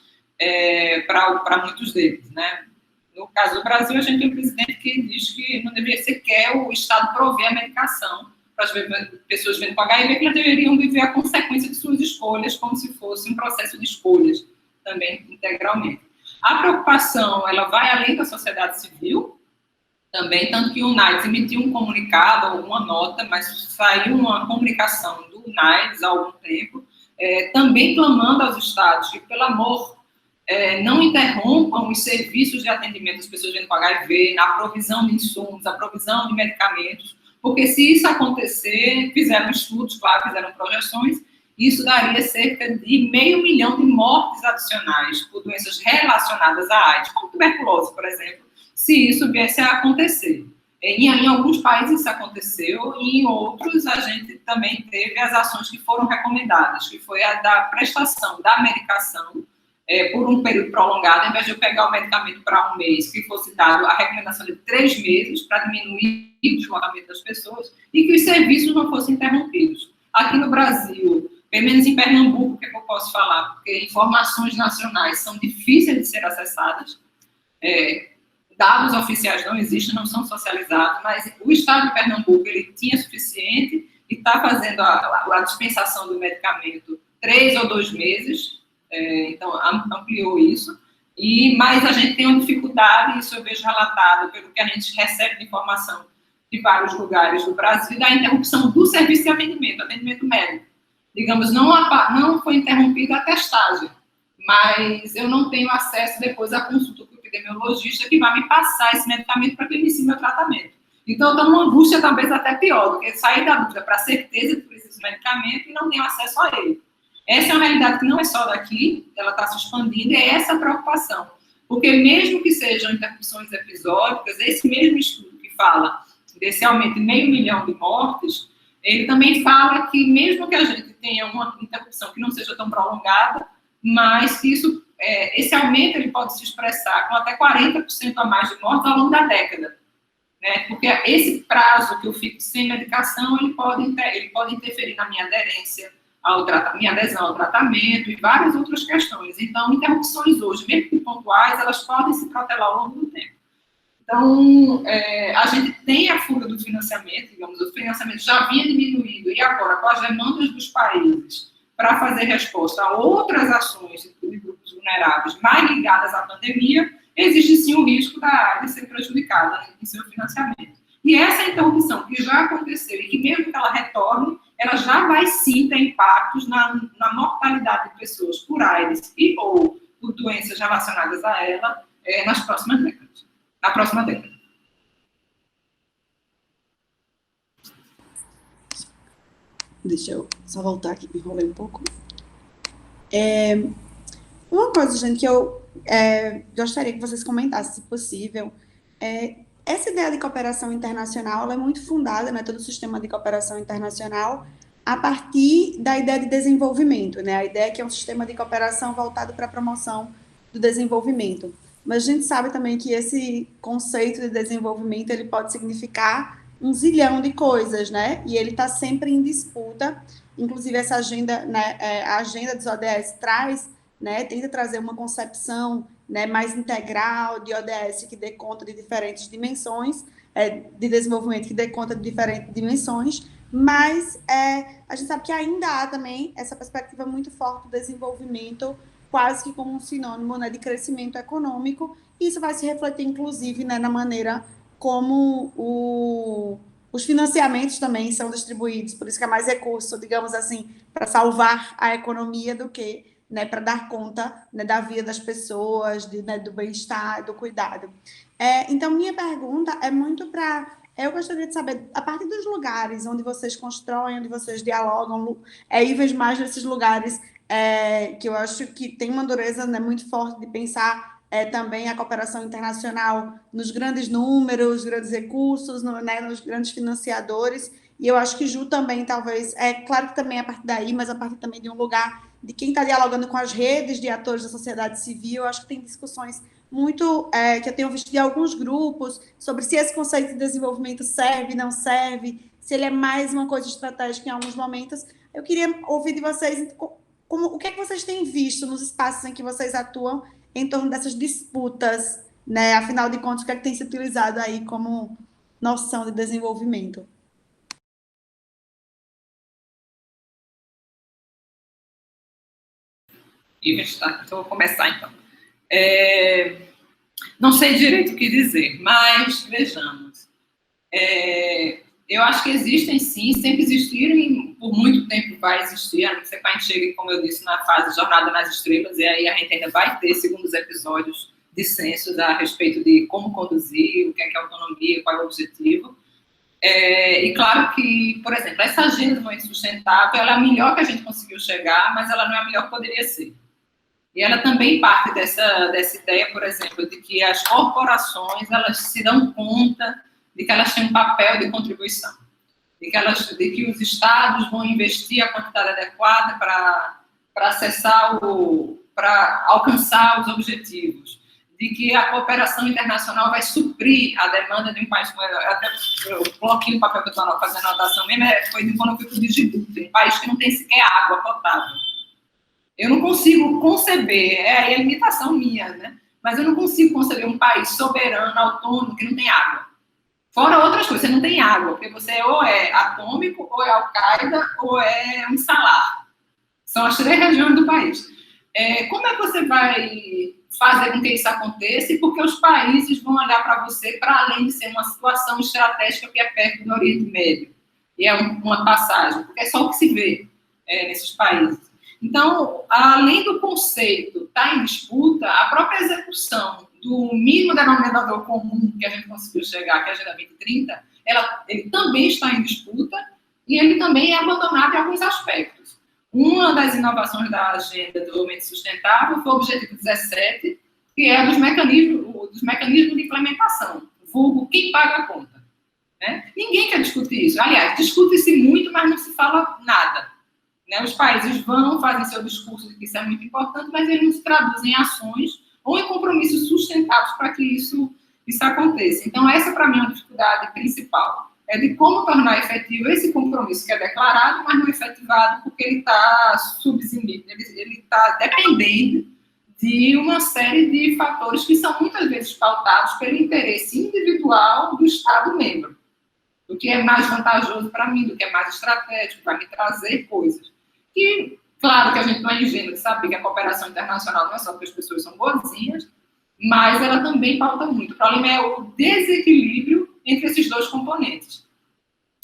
para muitos deles, né? No caso do Brasil, a gente tem um presidente que diz que não deveria sequer o Estado prover a medicação para as pessoas vivendo com HIV, que elas deveriam viver a consequência de suas escolhas, como se fosse um processo de escolhas, também integralmente. A preocupação, ela vai além da sociedade civil, também, tanto que o UNAIDS emitiu um comunicado, alguma nota, mas saiu uma comunicação do UNAIDS há algum tempo, também clamando aos estados que, pelo amor, não interrompam os serviços de atendimento das pessoas vivendo com HIV, na provisão de insumos, na provisão de medicamentos, porque se isso acontecer, fizeram estudos, claro, fizeram projeções, isso daria cerca de 500 mil de mortes adicionais por doenças relacionadas à AIDS, como tuberculose, por exemplo, se isso viesse a acontecer. Em alguns países isso aconteceu, e em outros a gente também teve as ações que foram recomendadas, que foi a da prestação da medicação por um período prolongado, ao invés de eu pegar o medicamento para um mês, que fosse dado a recomendação de 3 meses para diminuir o deslocamento das pessoas e que os serviços não fossem interrompidos. Aqui no Brasil, pelo menos em Pernambuco, o que eu posso falar? Porque informações nacionais são difíceis de ser acessadas, dados oficiais não existem, não são socializados, mas o Estado de Pernambuco, ele tinha suficiente e está fazendo a dispensação do medicamento 3 ou 2 meses, então ampliou isso, mas a gente tem uma dificuldade, isso eu vejo relatado pelo que a gente recebe de informação de vários lugares do Brasil, da interrupção do serviço de atendimento médico. Digamos, não foi interrompida a testagem, mas eu não tenho acesso depois à consulta com o epidemiologista que vai me passar esse medicamento para que eu inicie meu tratamento. Então, eu estou numa angústia talvez até pior, do que sair da dúvida para a certeza de que preciso do medicamento e não tenho acesso a ele. Essa é uma realidade que não é só daqui, ela está se expandindo, e é essa a preocupação. Porque mesmo que sejam interrupções episódicas, esse mesmo estudo que fala desse aumento de 500 mil de mortes, ele também fala que mesmo que a gente tenha uma interrupção que não seja tão prolongada, mas que esse aumento ele pode se expressar com até 40% a mais de mortes ao longo da década. Né? Porque esse prazo que eu fico sem medicação, ele pode interferir na minha aderência, minha adesão ao tratamento e várias outras questões. Então, interrupções hoje, mesmo que pontuais, elas podem se protelar ao longo do tempo. Então, a gente tem a fuga do financiamento, digamos, o financiamento já vinha diminuindo, e agora, com as demandas dos países para fazer resposta a outras ações de grupos vulneráveis mais ligadas à pandemia, existe sim o risco da área ser prejudicada em seu financiamento. E essa interrupção que já aconteceu e que mesmo que ela retorne, ela já vai sim ter impactos na mortalidade de pessoas por AIDS e ou por doenças relacionadas a ela nas próximas décadas. Na próxima década. Deixa eu só voltar aqui, me enrolei um pouco. Uma coisa, gente, que eu gostaria que vocês comentassem, se possível, essa ideia de cooperação internacional, ela é muito fundada, né, todo o sistema de cooperação internacional, a partir da ideia de desenvolvimento, né, a ideia que é um sistema de cooperação voltado para a promoção do desenvolvimento. Mas a gente sabe também que esse conceito de desenvolvimento, ele pode significar um zilhão de coisas, né, e ele está sempre em disputa, inclusive essa agenda, né, a agenda dos ODS traz, né, tenta trazer uma concepção, né, mais integral de ODS que dê conta de diferentes dimensões, de desenvolvimento que dê conta de diferentes dimensões, mas a gente sabe que ainda há também essa perspectiva muito forte do desenvolvimento, quase que como um sinônimo, né, de crescimento econômico, e isso vai se refletir, inclusive, né, na maneira como os financiamentos também são distribuídos, por isso que é mais recurso, digamos assim, para salvar a economia do que, né, para dar conta, né, da vida das pessoas, né, do bem-estar, do cuidado. Então, minha pergunta é muito para... Eu gostaria de saber, a partir dos lugares onde vocês constroem, onde vocês dialogam, e vejo mais nesses lugares que eu acho que tem uma dureza, né, muito forte de pensar também a cooperação internacional nos grandes números, grandes recursos, né, nos grandes financiadores, e eu acho que Ju também, talvez, claro que também a partir daí, mas a partir também de um lugar de quem está dialogando com as redes de atores da sociedade civil, eu acho que tem discussões muito, que eu tenho visto de alguns grupos, sobre se esse conceito de desenvolvimento serve, não serve, se ele é mais uma coisa estratégica em alguns momentos. Eu queria ouvir de vocês o que é que vocês têm visto nos espaços em que vocês atuam em torno dessas disputas, né? Afinal de contas, o que é que tem se utilizado aí como noção de desenvolvimento? Então, vou começar, então. Não sei direito o que dizer, mas vejamos. Eu acho que existem sim, sempre existiram e por muito tempo vai existir, a não ser que a gente chegue, como eu disse, na fase Jornada nas Estrelas, e aí a gente ainda vai ter segundos episódios dissensos a respeito de como conduzir, o que é autonomia, qual é o objetivo. E claro que, por exemplo, essa agenda do desenvolvimento sustentável, ela é a melhor que a gente conseguiu chegar, mas ela não é a melhor que poderia ser. E ela também parte dessa ideia, por exemplo, de que as corporações, elas se dão conta de que elas têm um papel de contribuição, de que os estados vão investir a quantidade adequada para acessar para alcançar os objetivos, de que a cooperação internacional vai suprir a demanda de um país, até eu coloquei o papel que eu estou fazendo anotação mesmo, foi de quando eu fui para o Djibouti, um país que não tem sequer água potável. Eu não consigo conceber, é a limitação minha, né? Mas eu não consigo conceber um país soberano, autônomo, que não tem água. Fora outras coisas, você não tem água, porque você ou é atômico, ou é Al-Qaeda, ou é um Salah. São as 3 regiões do país. Como é que você vai fazer com que isso aconteça? E porque os países vão olhar para você, para além de ser uma situação estratégica que é perto do Oriente Médio. E é uma passagem, porque é só o que se vê nesses países. Então, além do conceito estar em disputa, a própria execução do mínimo denominador comum que a gente conseguiu chegar, que é a Agenda 2030, ele também está em disputa e ele também é abandonado em alguns aspectos. Uma das inovações da Agenda do Desenvolvimento Sustentável foi o Objetivo 17, que é dos mecanismos de implementação, vulgo quem paga a conta. Né? Ninguém quer discutir isso. Aliás, discute-se muito, mas não se fala nada. Né? Os países fazem seu discurso de que isso é muito importante, mas eles não se traduzem em ações ou em compromissos sustentáveis para que isso aconteça. Então, essa, para mim, é a dificuldade principal. É de como tornar efetivo esse compromisso que é declarado, mas não efetivado, porque ele está subsimido, ele está dependendo de uma série de fatores que são muitas vezes pautados pelo interesse individual do Estado-membro, do que é mais vantajoso para mim, do que é mais estratégico, para me trazer coisas. E, claro que a gente não é ingênuo de saber que a cooperação internacional não é só porque as pessoas são boazinhas, mas ela também pauta muito. O problema é o desequilíbrio entre esses dois componentes.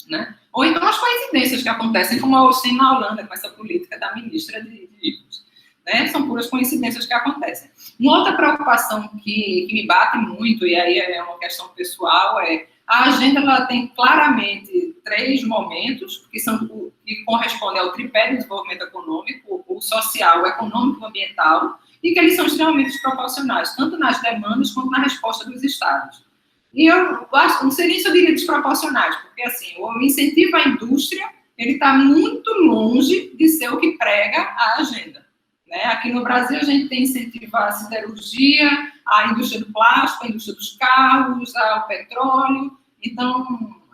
Né? Ou então as coincidências que acontecem, como a Ocean na Holanda, com essa política da ministra de livros. Né? São puras coincidências que acontecem. Uma outra preocupação que me bate muito, e aí é uma questão pessoal, a agenda ela tem claramente 3 momentos que correspondem ao tripé do desenvolvimento econômico, o social, o econômico e o ambiental, e que eles são extremamente desproporcionais, tanto nas demandas quanto na resposta dos estados. E eu acho, não seria isso, eu diria desproporcionais, porque assim, o incentivo à indústria, ele está muito longe de ser o que prega a agenda. Né? Aqui no Brasil, a gente tem incentivo à siderurgia, à indústria do plástico, à indústria dos carros, ao petróleo. Então,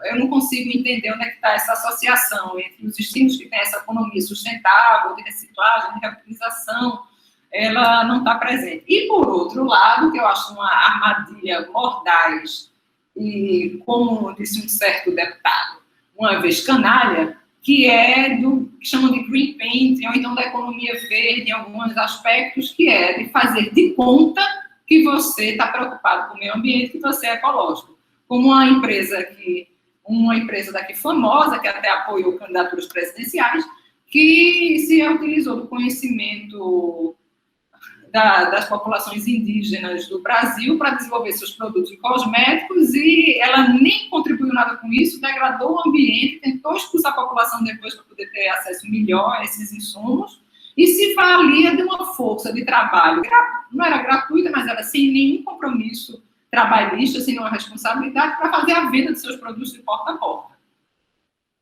eu não consigo entender onde é que está essa associação entre os estímulos que tem essa economia sustentável, de reciclagem, de reutilização, ela não está presente. E, por outro lado, que eu acho uma armadilha mordaz, e como disse um certo deputado, uma vez canalha, que é do que chamam de green paint, ou então da economia verde, em alguns aspectos, que é de fazer de conta que você está preocupado com o meio ambiente, que você é ecológico. Como uma empresa daqui famosa, que até apoiou candidaturas presidenciais, que se utilizou do conhecimento das populações indígenas do Brasil para desenvolver seus produtos cosméticos, e ela nem contribuiu nada com isso, degradou o ambiente, tentou expulsar a população depois para poder ter acesso melhor a esses insumos, e se valia de uma força de trabalho, não era gratuita, mas era sem nenhum compromisso trabalhista, sem nenhuma responsabilidade, para fazer a venda de seus produtos de porta a porta.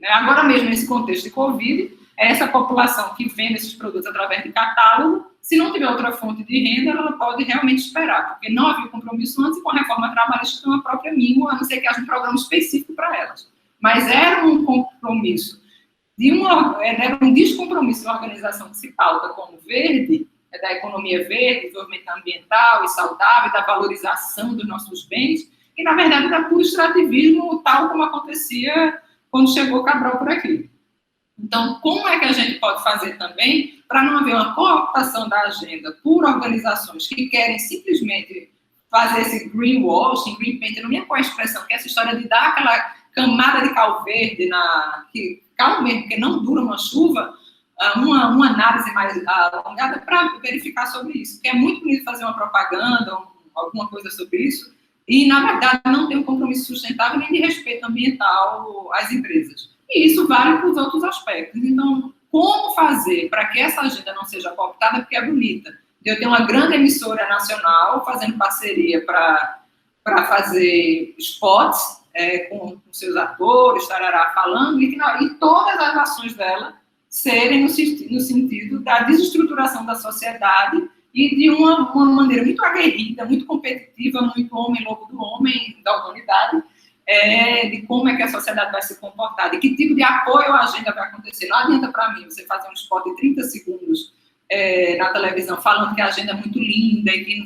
Agora mesmo, nesse contexto de Covid, essa população que vende esses produtos através de catálogo, se não tiver outra fonte de renda, ela pode realmente esperar, porque não havia compromisso antes, e com a reforma trabalhista tem uma própria mínima, a não ser que haja um programa específico para elas. Mas era um compromisso, era um descompromisso de uma organização que se pauta como verde, da economia verde, desenvolvimento ambiental e saudável, da valorização dos nossos bens, e, na verdade, da puro extrativismo, tal como acontecia quando chegou Cabral por aqui. Então, como é que a gente pode fazer também para não haver uma cooptação da agenda por organizações que querem simplesmente fazer esse greenwashing, green paint, não me qual a expressão, que é essa história de dar camada de cal verde, cal verde, porque não dura uma chuva, uma análise mais alongada para verificar sobre isso. Porque é muito bonito fazer uma propaganda, alguma coisa sobre isso, e, na verdade, não tem um compromisso sustentável nem de respeito ambiental às empresas. E isso vale para os outros aspectos. Então, como fazer para que essa agenda não seja cooptada, porque é bonita. Eu tenho uma grande emissora nacional fazendo parceria para fazer spots com seus atores, tarará, falando, e todas as ações dela serem no sentido da desestruturação da sociedade e de uma maneira muito aguerrida, muito competitiva, muito homem-lobo do homem, da humanidade, de como é que a sociedade vai se comportar, de que tipo de apoio à agenda vai acontecer. Não adianta para mim você fazer um spot de 30 segundos na televisão falando que a agenda é muito linda e que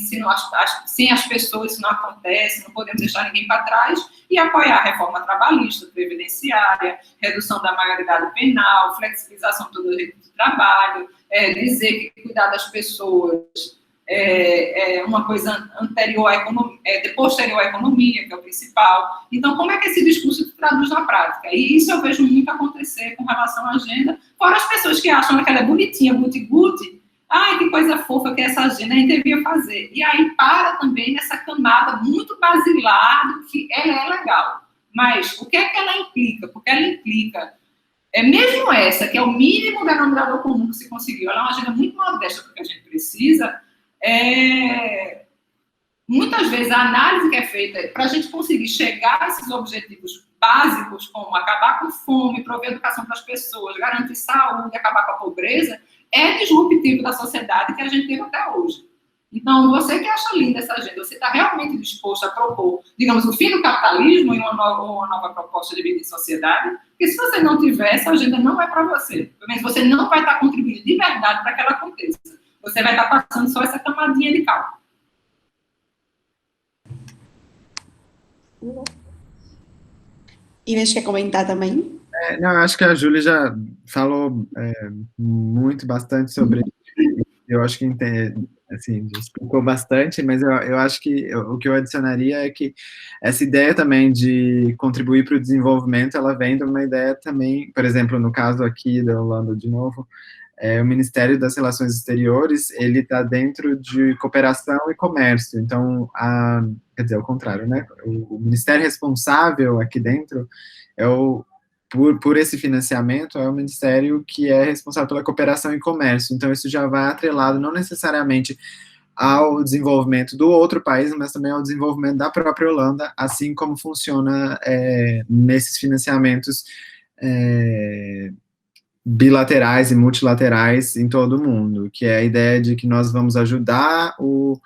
sem as pessoas isso não acontece, não podemos deixar ninguém para trás, e apoiar a reforma trabalhista, previdenciária, redução da maioridade penal, flexibilização do direito do trabalho, dizer que cuidar das pessoas é uma coisa anterior à economia, posterior à economia, que é o principal. Então, como é que esse discurso se traduz na prática? E isso eu vejo muito acontecer com relação à agenda, fora as pessoas que acham que ela é bonitinha, guti-guti, ai, que coisa fofa que essa agenda a gente devia fazer. E aí para também nessa camada muito basilar do que ela é legal. Mas o que é que ela implica? Porque ela implica, mesmo essa, que é o mínimo denominador comum que se conseguiu, ela é uma agenda muito modesta porque a gente precisa. Muitas vezes a análise que é feita para a gente conseguir chegar a esses objetivos básicos, como acabar com fome, prover educação para as pessoas, garantir saúde, acabar com a pobreza, é disruptivo da sociedade que a gente teve até hoje. Então, você que acha linda essa agenda, você está realmente disposto a propor, digamos, o fim do capitalismo e uma nova proposta de vida em sociedade? Porque se você não tiver, essa agenda não é para você. Pelo menos você não vai estar contribuindo de verdade para que ela aconteça. Você vai estar passando só essa camadinha de cal. Inês quer comentar também? Não, acho que a Júlia já falou bastante sobre isso. Eu acho que assim, explicou bastante, mas eu acho que o que eu adicionaria é que essa ideia também de contribuir para o desenvolvimento, ela vem de uma ideia também, por exemplo, no caso aqui da Holanda, de novo, o Ministério das Relações Exteriores, ele está dentro de cooperação e comércio, então, quer dizer, ao contrário, né? O Ministério responsável aqui dentro por esse financiamento é o Ministério que é responsável pela cooperação e comércio, então isso já vai atrelado não necessariamente ao desenvolvimento do outro país, mas também ao desenvolvimento da própria Holanda, assim como funciona nesses financiamentos bilaterais e multilaterais em todo o mundo, que é a ideia de que nós vamos ajudar o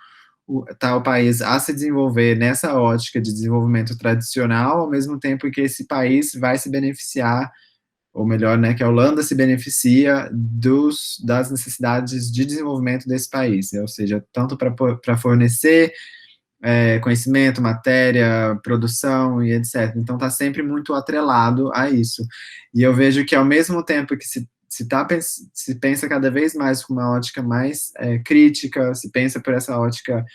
tal país a se desenvolver nessa ótica de desenvolvimento tradicional, ao mesmo tempo que esse país vai se beneficiar, ou melhor, né, que a Holanda se beneficia das necessidades de desenvolvimento desse país, ou seja, tanto para fornecer conhecimento, matéria, produção e etc. Então, está sempre muito atrelado a isso. E eu vejo que, ao mesmo tempo que se pensa cada vez mais com uma ótica mais crítica, se pensa por essa ótica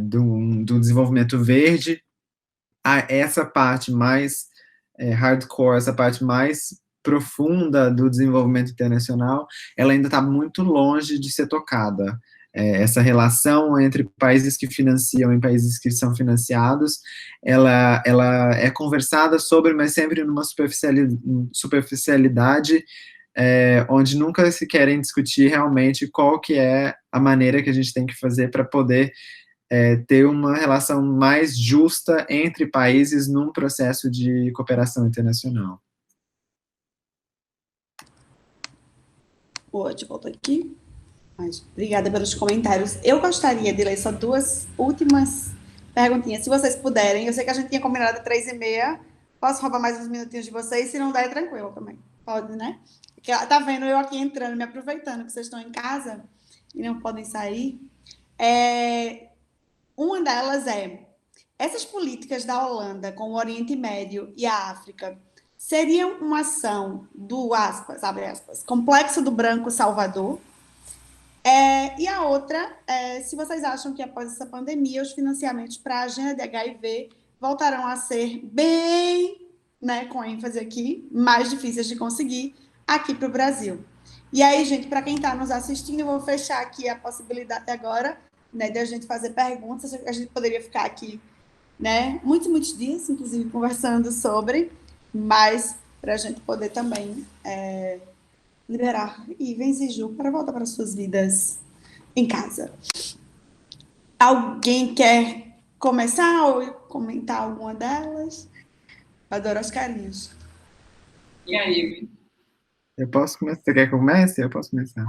do desenvolvimento verde, essa parte mais hardcore, essa parte mais profunda do desenvolvimento internacional, ela ainda está muito longe de ser tocada. Essa relação entre países que financiam e países que são financiados, ela é conversada sobre, mas sempre numa superficialidade, onde nunca se querem discutir realmente qual que é a maneira que a gente tem que fazer para poder ter uma relação mais justa entre países num processo de cooperação internacional. Boa, te volto aqui. Obrigada pelos comentários. Eu gostaria de ler só duas últimas perguntinhas, se vocês puderem. Eu sei que a gente tinha combinado 3h30. Posso roubar mais uns minutinhos de vocês? Se não der, é tranquilo também. Pode, né? Porque, tá vendo eu aqui entrando, me aproveitando que vocês estão em casa e não podem sair. Uma delas essas políticas da Holanda com o Oriente Médio e a África seriam uma ação do, abre aspas, Complexo do Branco Salvador? E a outra, se vocês acham que após essa pandemia, os financiamentos para a agenda de HIV voltarão a ser bem, né, com ênfase aqui, mais difíceis de conseguir aqui para o Brasil. E aí, gente, para quem está nos assistindo, eu vou fechar aqui a possibilidade agora, né, de a gente fazer perguntas. A gente poderia ficar aqui, né, muitos dias, inclusive, conversando sobre, mas para a gente poder também liberar Ivens e Ju para voltar para suas vidas em casa. Alguém quer começar ou comentar alguma delas? Adoro as carinhas. E aí? Eu posso começar? Você quer que eu comece? Eu posso começar.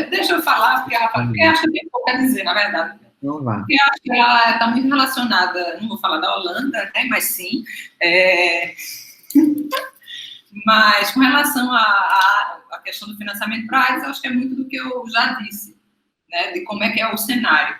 Deixa eu falar, porque acho que tem pouco a dizer, na verdade. Vamos lá. Porque acho que ela está muito relacionada, não vou falar da Holanda, né, mas sim. Mas com relação à questão do financiamento para a AIDS, acho que é muito do que eu já disse, né, de como é que é o cenário.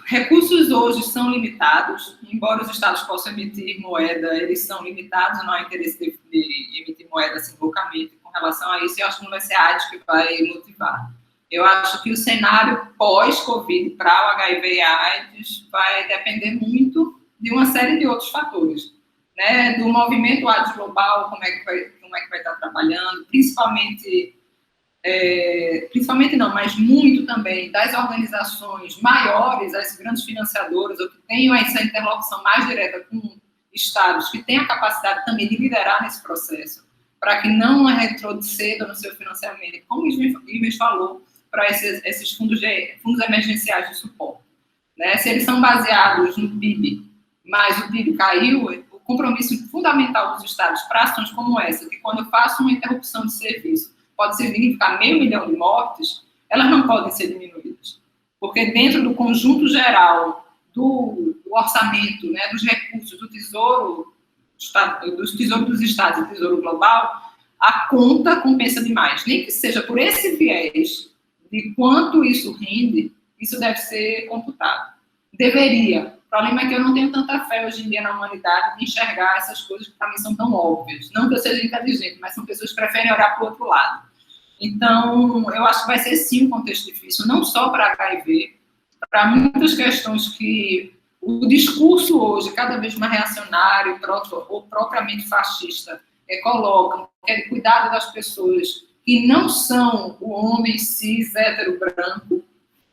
Recursos hoje são limitados, embora os estados possam emitir moeda, eles são limitados, não há interesse de emitir moeda assim loucamente com relação a isso, e eu acho que não vai ser a AIDS que vai motivar. Eu acho que o cenário pós-Covid para o HIV e AIDS vai depender muito de uma série de outros fatores, né? Do movimento AIDS global, como é que vai estar trabalhando, principalmente não, mas muito também das organizações maiores, as grandes financiadoras, ou que tenham essa interlocução mais direta com estados, que têm a capacidade também de liderar nesse processo, para que não retroceda no seu financiamento, como o Ivens falou, para esses fundos emergenciais de suporte. Né? Se eles são baseados no PIB, mas o PIB caiu, o compromisso fundamental dos estados para ações como essa, que quando eu faço uma interrupção de serviço, pode significar 500 mil de mortes, elas não podem ser diminuídas. Porque dentro do conjunto geral do orçamento, né, dos recursos do Tesouro, dos Tesouros dos Estados e Tesouro Global, a conta compensa demais. Nem que seja por esse viés de quanto isso rende, isso deve ser computado. Deveria. O problema é que eu não tenho tanta fé hoje em dia na humanidade de enxergar essas coisas que para mim são tão óbvias. Não que eu seja inteligente, mas são pessoas que preferem olhar para o outro lado. Então, eu acho que vai ser sim um contexto difícil, não só para HIV, para muitas questões que o discurso hoje, cada vez mais reacionário ou propriamente fascista, colocam, que é de cuidado das pessoas que não são o homem cis, hétero, branco,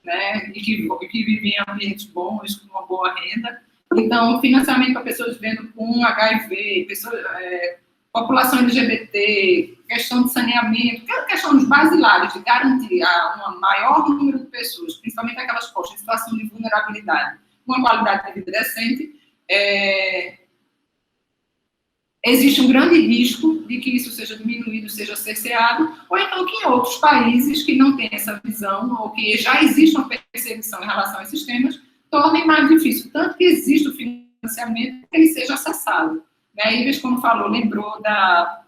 né, e que vivem em ambientes bons, com uma boa renda. Então, financiamento para pessoas vivendo com HIV, população LGBT, questão de saneamento, questões basilares de garantir a um maior número de pessoas, principalmente aquelas postas em situação de vulnerabilidade, uma qualidade de vida decente, existe um grande risco de que isso seja diminuído, seja cerceado, ou então que em outros países que não têm essa visão, ou que já existe uma perseguição em relação a esses temas, tornem mais difícil. Tanto que existe o financiamento que ele seja acessado. Né? Ivens, como falou, lembrou da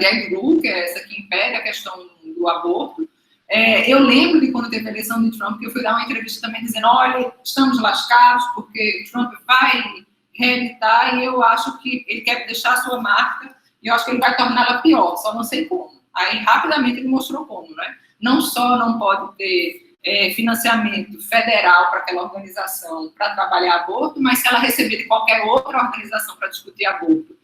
gag rule, que é essa que impede a questão do aborto. Eu lembro de quando teve a eleição de Trump, que eu fui dar uma entrevista também dizendo, olha, estamos lascados, porque Trump vai reeditar, e eu acho que ele quer deixar a sua marca, e eu acho que ele vai torná-la pior, só não sei como. Aí, rapidamente, ele mostrou como, né? Não só não pode ter financiamento federal para aquela organização para trabalhar aborto, mas se ela receber de qualquer outra organização para discutir aborto,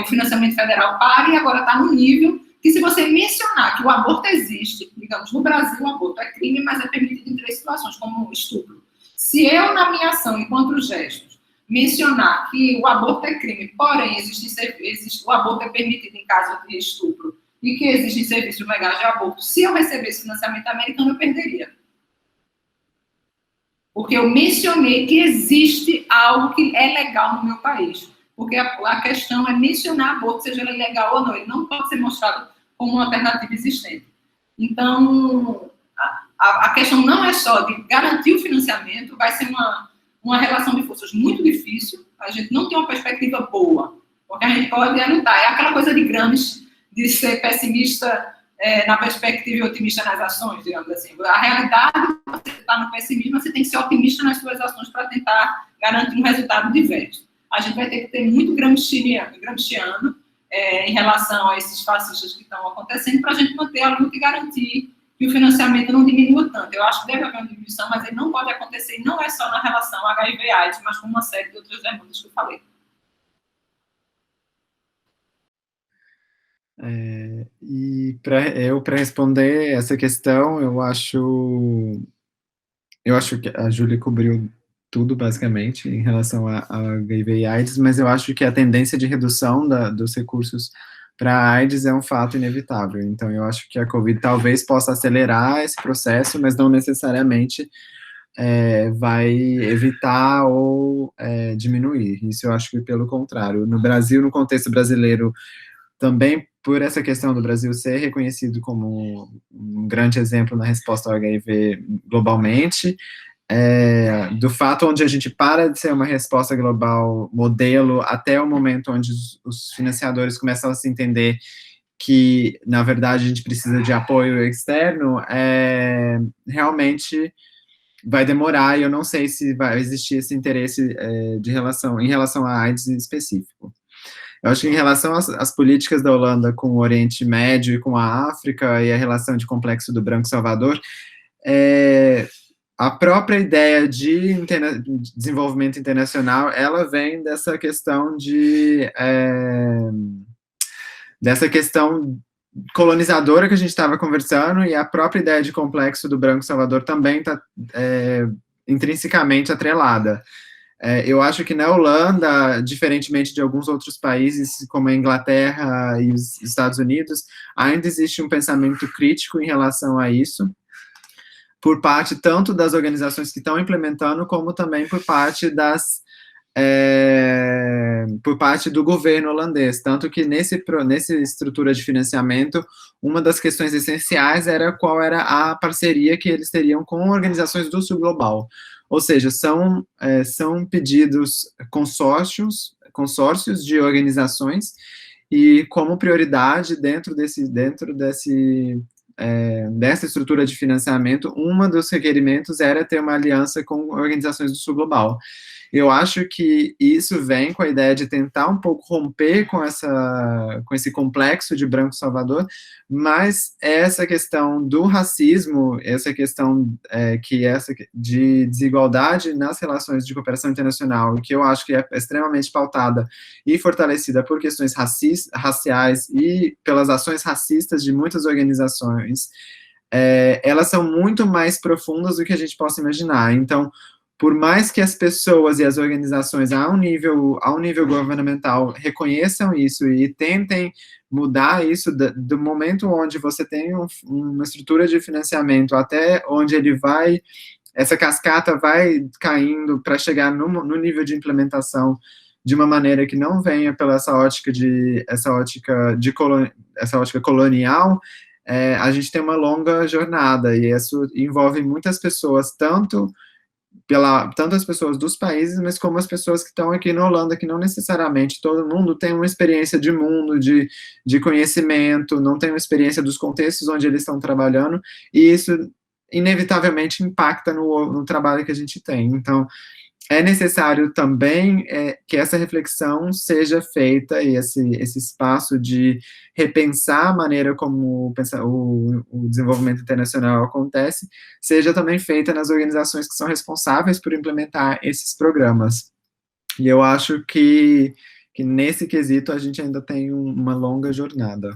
o financiamento federal para, e agora está no nível que, se você mencionar que o aborto existe, digamos, no Brasil o aborto é crime, mas é permitido em 3 situações, como estupro. Se eu, na minha ação, enquanto gestos, mencionar que o aborto é crime, porém o aborto é permitido em caso de estupro e que existem serviços legais de aborto, se eu recebesse financiamento americano, eu perderia. Porque eu mencionei que existe algo que é legal no meu país. Porque a questão é mencionar aborto, seja ele legal ou não. Ele não pode ser mostrado como uma alternativa existente. Então, a questão não é só de garantir o financiamento, vai ser uma relação de forças muito difícil, a gente não tem uma perspectiva boa, porque a gente pode lutar. É aquela coisa de Gramsci, de ser pessimista na perspectiva e otimista nas ações, digamos assim. A realidade, você está no pessimismo, você tem que ser otimista nas suas ações para tentar garantir um resultado diverso. A gente vai ter que ter muito gramsciano em relação a esses fascistas que estão acontecendo, para a gente manter a luta e garantir que o financiamento não diminua tanto. Eu acho que deve haver uma diminuição, mas ele não pode acontecer, não é só na relação HIV-AIDS, mas com uma série de outras demandas que eu falei. E para responder essa questão, eu acho que a Júlia cobriu tudo, basicamente, em relação a HIV e AIDS, mas eu acho que a tendência de redução dos recursos para a AIDS é um fato inevitável. Então, eu acho que a Covid talvez possa acelerar esse processo, mas não necessariamente vai evitar ou diminuir. Isso eu acho que pelo contrário. No Brasil, no contexto brasileiro, também por essa questão do Brasil ser reconhecido como um grande exemplo na resposta ao HIV globalmente, do fato onde a gente para de ser uma resposta global modelo até o momento onde os financiadores começam a se entender que, na verdade, a gente precisa de apoio externo, realmente vai demorar, e eu não sei se vai existir esse interesse em relação à AIDS em específico. Eu acho que em relação às políticas da Holanda com o Oriente Médio e com a África e a relação de Complexo do Branco Salvador, a própria ideia de desenvolvimento internacional, ela vem dessa questão dessa questão colonizadora que a gente estava conversando, e a própria ideia de Complexo do Branco Salvador também está intrinsecamente atrelada. Eu acho que na Holanda, diferentemente de alguns outros países, como a Inglaterra e os Estados Unidos, ainda existe um pensamento crítico em relação a isso, por parte tanto das organizações que estão implementando, como também por parte do governo holandês, tanto que nessa estrutura de financiamento, uma das questões essenciais era qual era a parceria que eles teriam com organizações do Sul Global. Ou seja, são pedidos consórcios de organizações, e como prioridade dentro dessa estrutura de financiamento, um dos requerimentos era ter uma aliança com organizações do Sul Global. Eu acho que isso vem com a ideia de tentar um pouco romper com esse complexo de Branco Salvador, mas essa questão do racismo, essa questão de desigualdade nas relações de cooperação internacional, que eu acho que é extremamente pautada e fortalecida por questões raciais e pelas ações racistas de muitas organizações, elas são muito mais profundas do que a gente possa imaginar. Então, por mais que as pessoas e as organizações ao nível governamental reconheçam isso e tentem mudar isso, do momento onde você tem uma estrutura de financiamento até onde essa cascata vai caindo para chegar no nível de implementação de uma maneira que não venha pela essa ótica colonial, a gente tem uma longa jornada, e isso envolve muitas pessoas, tanto as pessoas dos países, mas como as pessoas que estão aqui na Holanda, que não necessariamente todo mundo tem uma experiência de mundo, de conhecimento, não tem uma experiência dos contextos onde eles estão trabalhando, e isso inevitavelmente impacta no trabalho que a gente tem. Então, é necessário também que essa reflexão seja feita, e esse espaço de repensar a maneira como o desenvolvimento internacional acontece, seja também feita nas organizações que são responsáveis por implementar esses programas. E eu acho que nesse quesito a gente ainda tem uma longa jornada.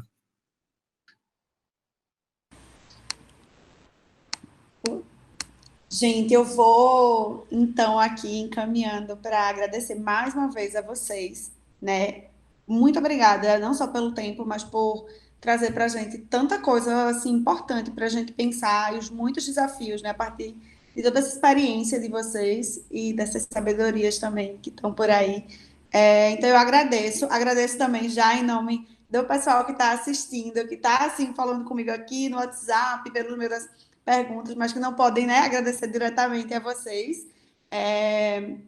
Gente, eu vou, então, aqui encaminhando para agradecer mais uma vez a vocês, né? Muito obrigada, não só pelo tempo, mas por trazer para a gente tanta coisa, assim, importante para a gente pensar, e os muitos desafios, né? A partir de toda essa experiência de vocês e dessas sabedorias também que estão por aí. Então, eu agradeço também já em nome do pessoal que está assistindo, que está, assim, falando comigo aqui no WhatsApp, pelos meus perguntas, mas que não podem, né, agradecer diretamente a vocês.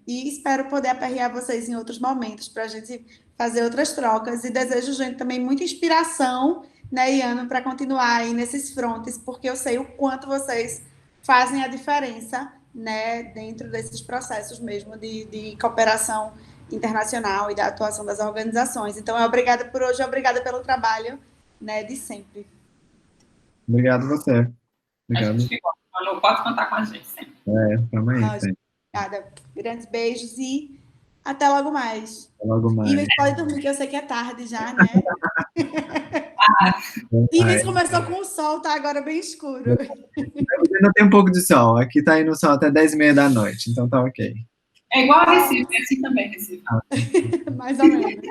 E espero poder aperrear vocês em outros momentos para a gente fazer outras trocas. E desejo, gente, também muita inspiração, né, Iano, para continuar aí nesses frontes, porque eu sei o quanto vocês fazem a diferença, né, dentro desses processos mesmo de cooperação internacional e da atuação das organizações. Então, obrigada por hoje, obrigada pelo trabalho, né, de sempre. Obrigado a você. Obrigado. A gente fica, Manu, pode contar com a gente sempre. Tamo aí, sempre. Obrigada. Grandes beijos e até logo mais. Até logo mais. Ives, pode dormir, que eu sei que é tarde já, né? Ives começou com o sol, tá agora bem escuro. Ainda tem um pouco de sol. Aqui tá indo sol até 10h30 da noite, então tá ok. É igual a Recife, é assim também, Recife. Mais ou menos.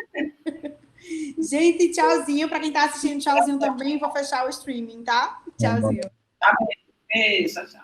Gente, tchauzinho. Para quem tá assistindo, tchauzinho também. Vou fechar o streaming, tá? Tchauzinho. Tá bem. Beijo, tchau.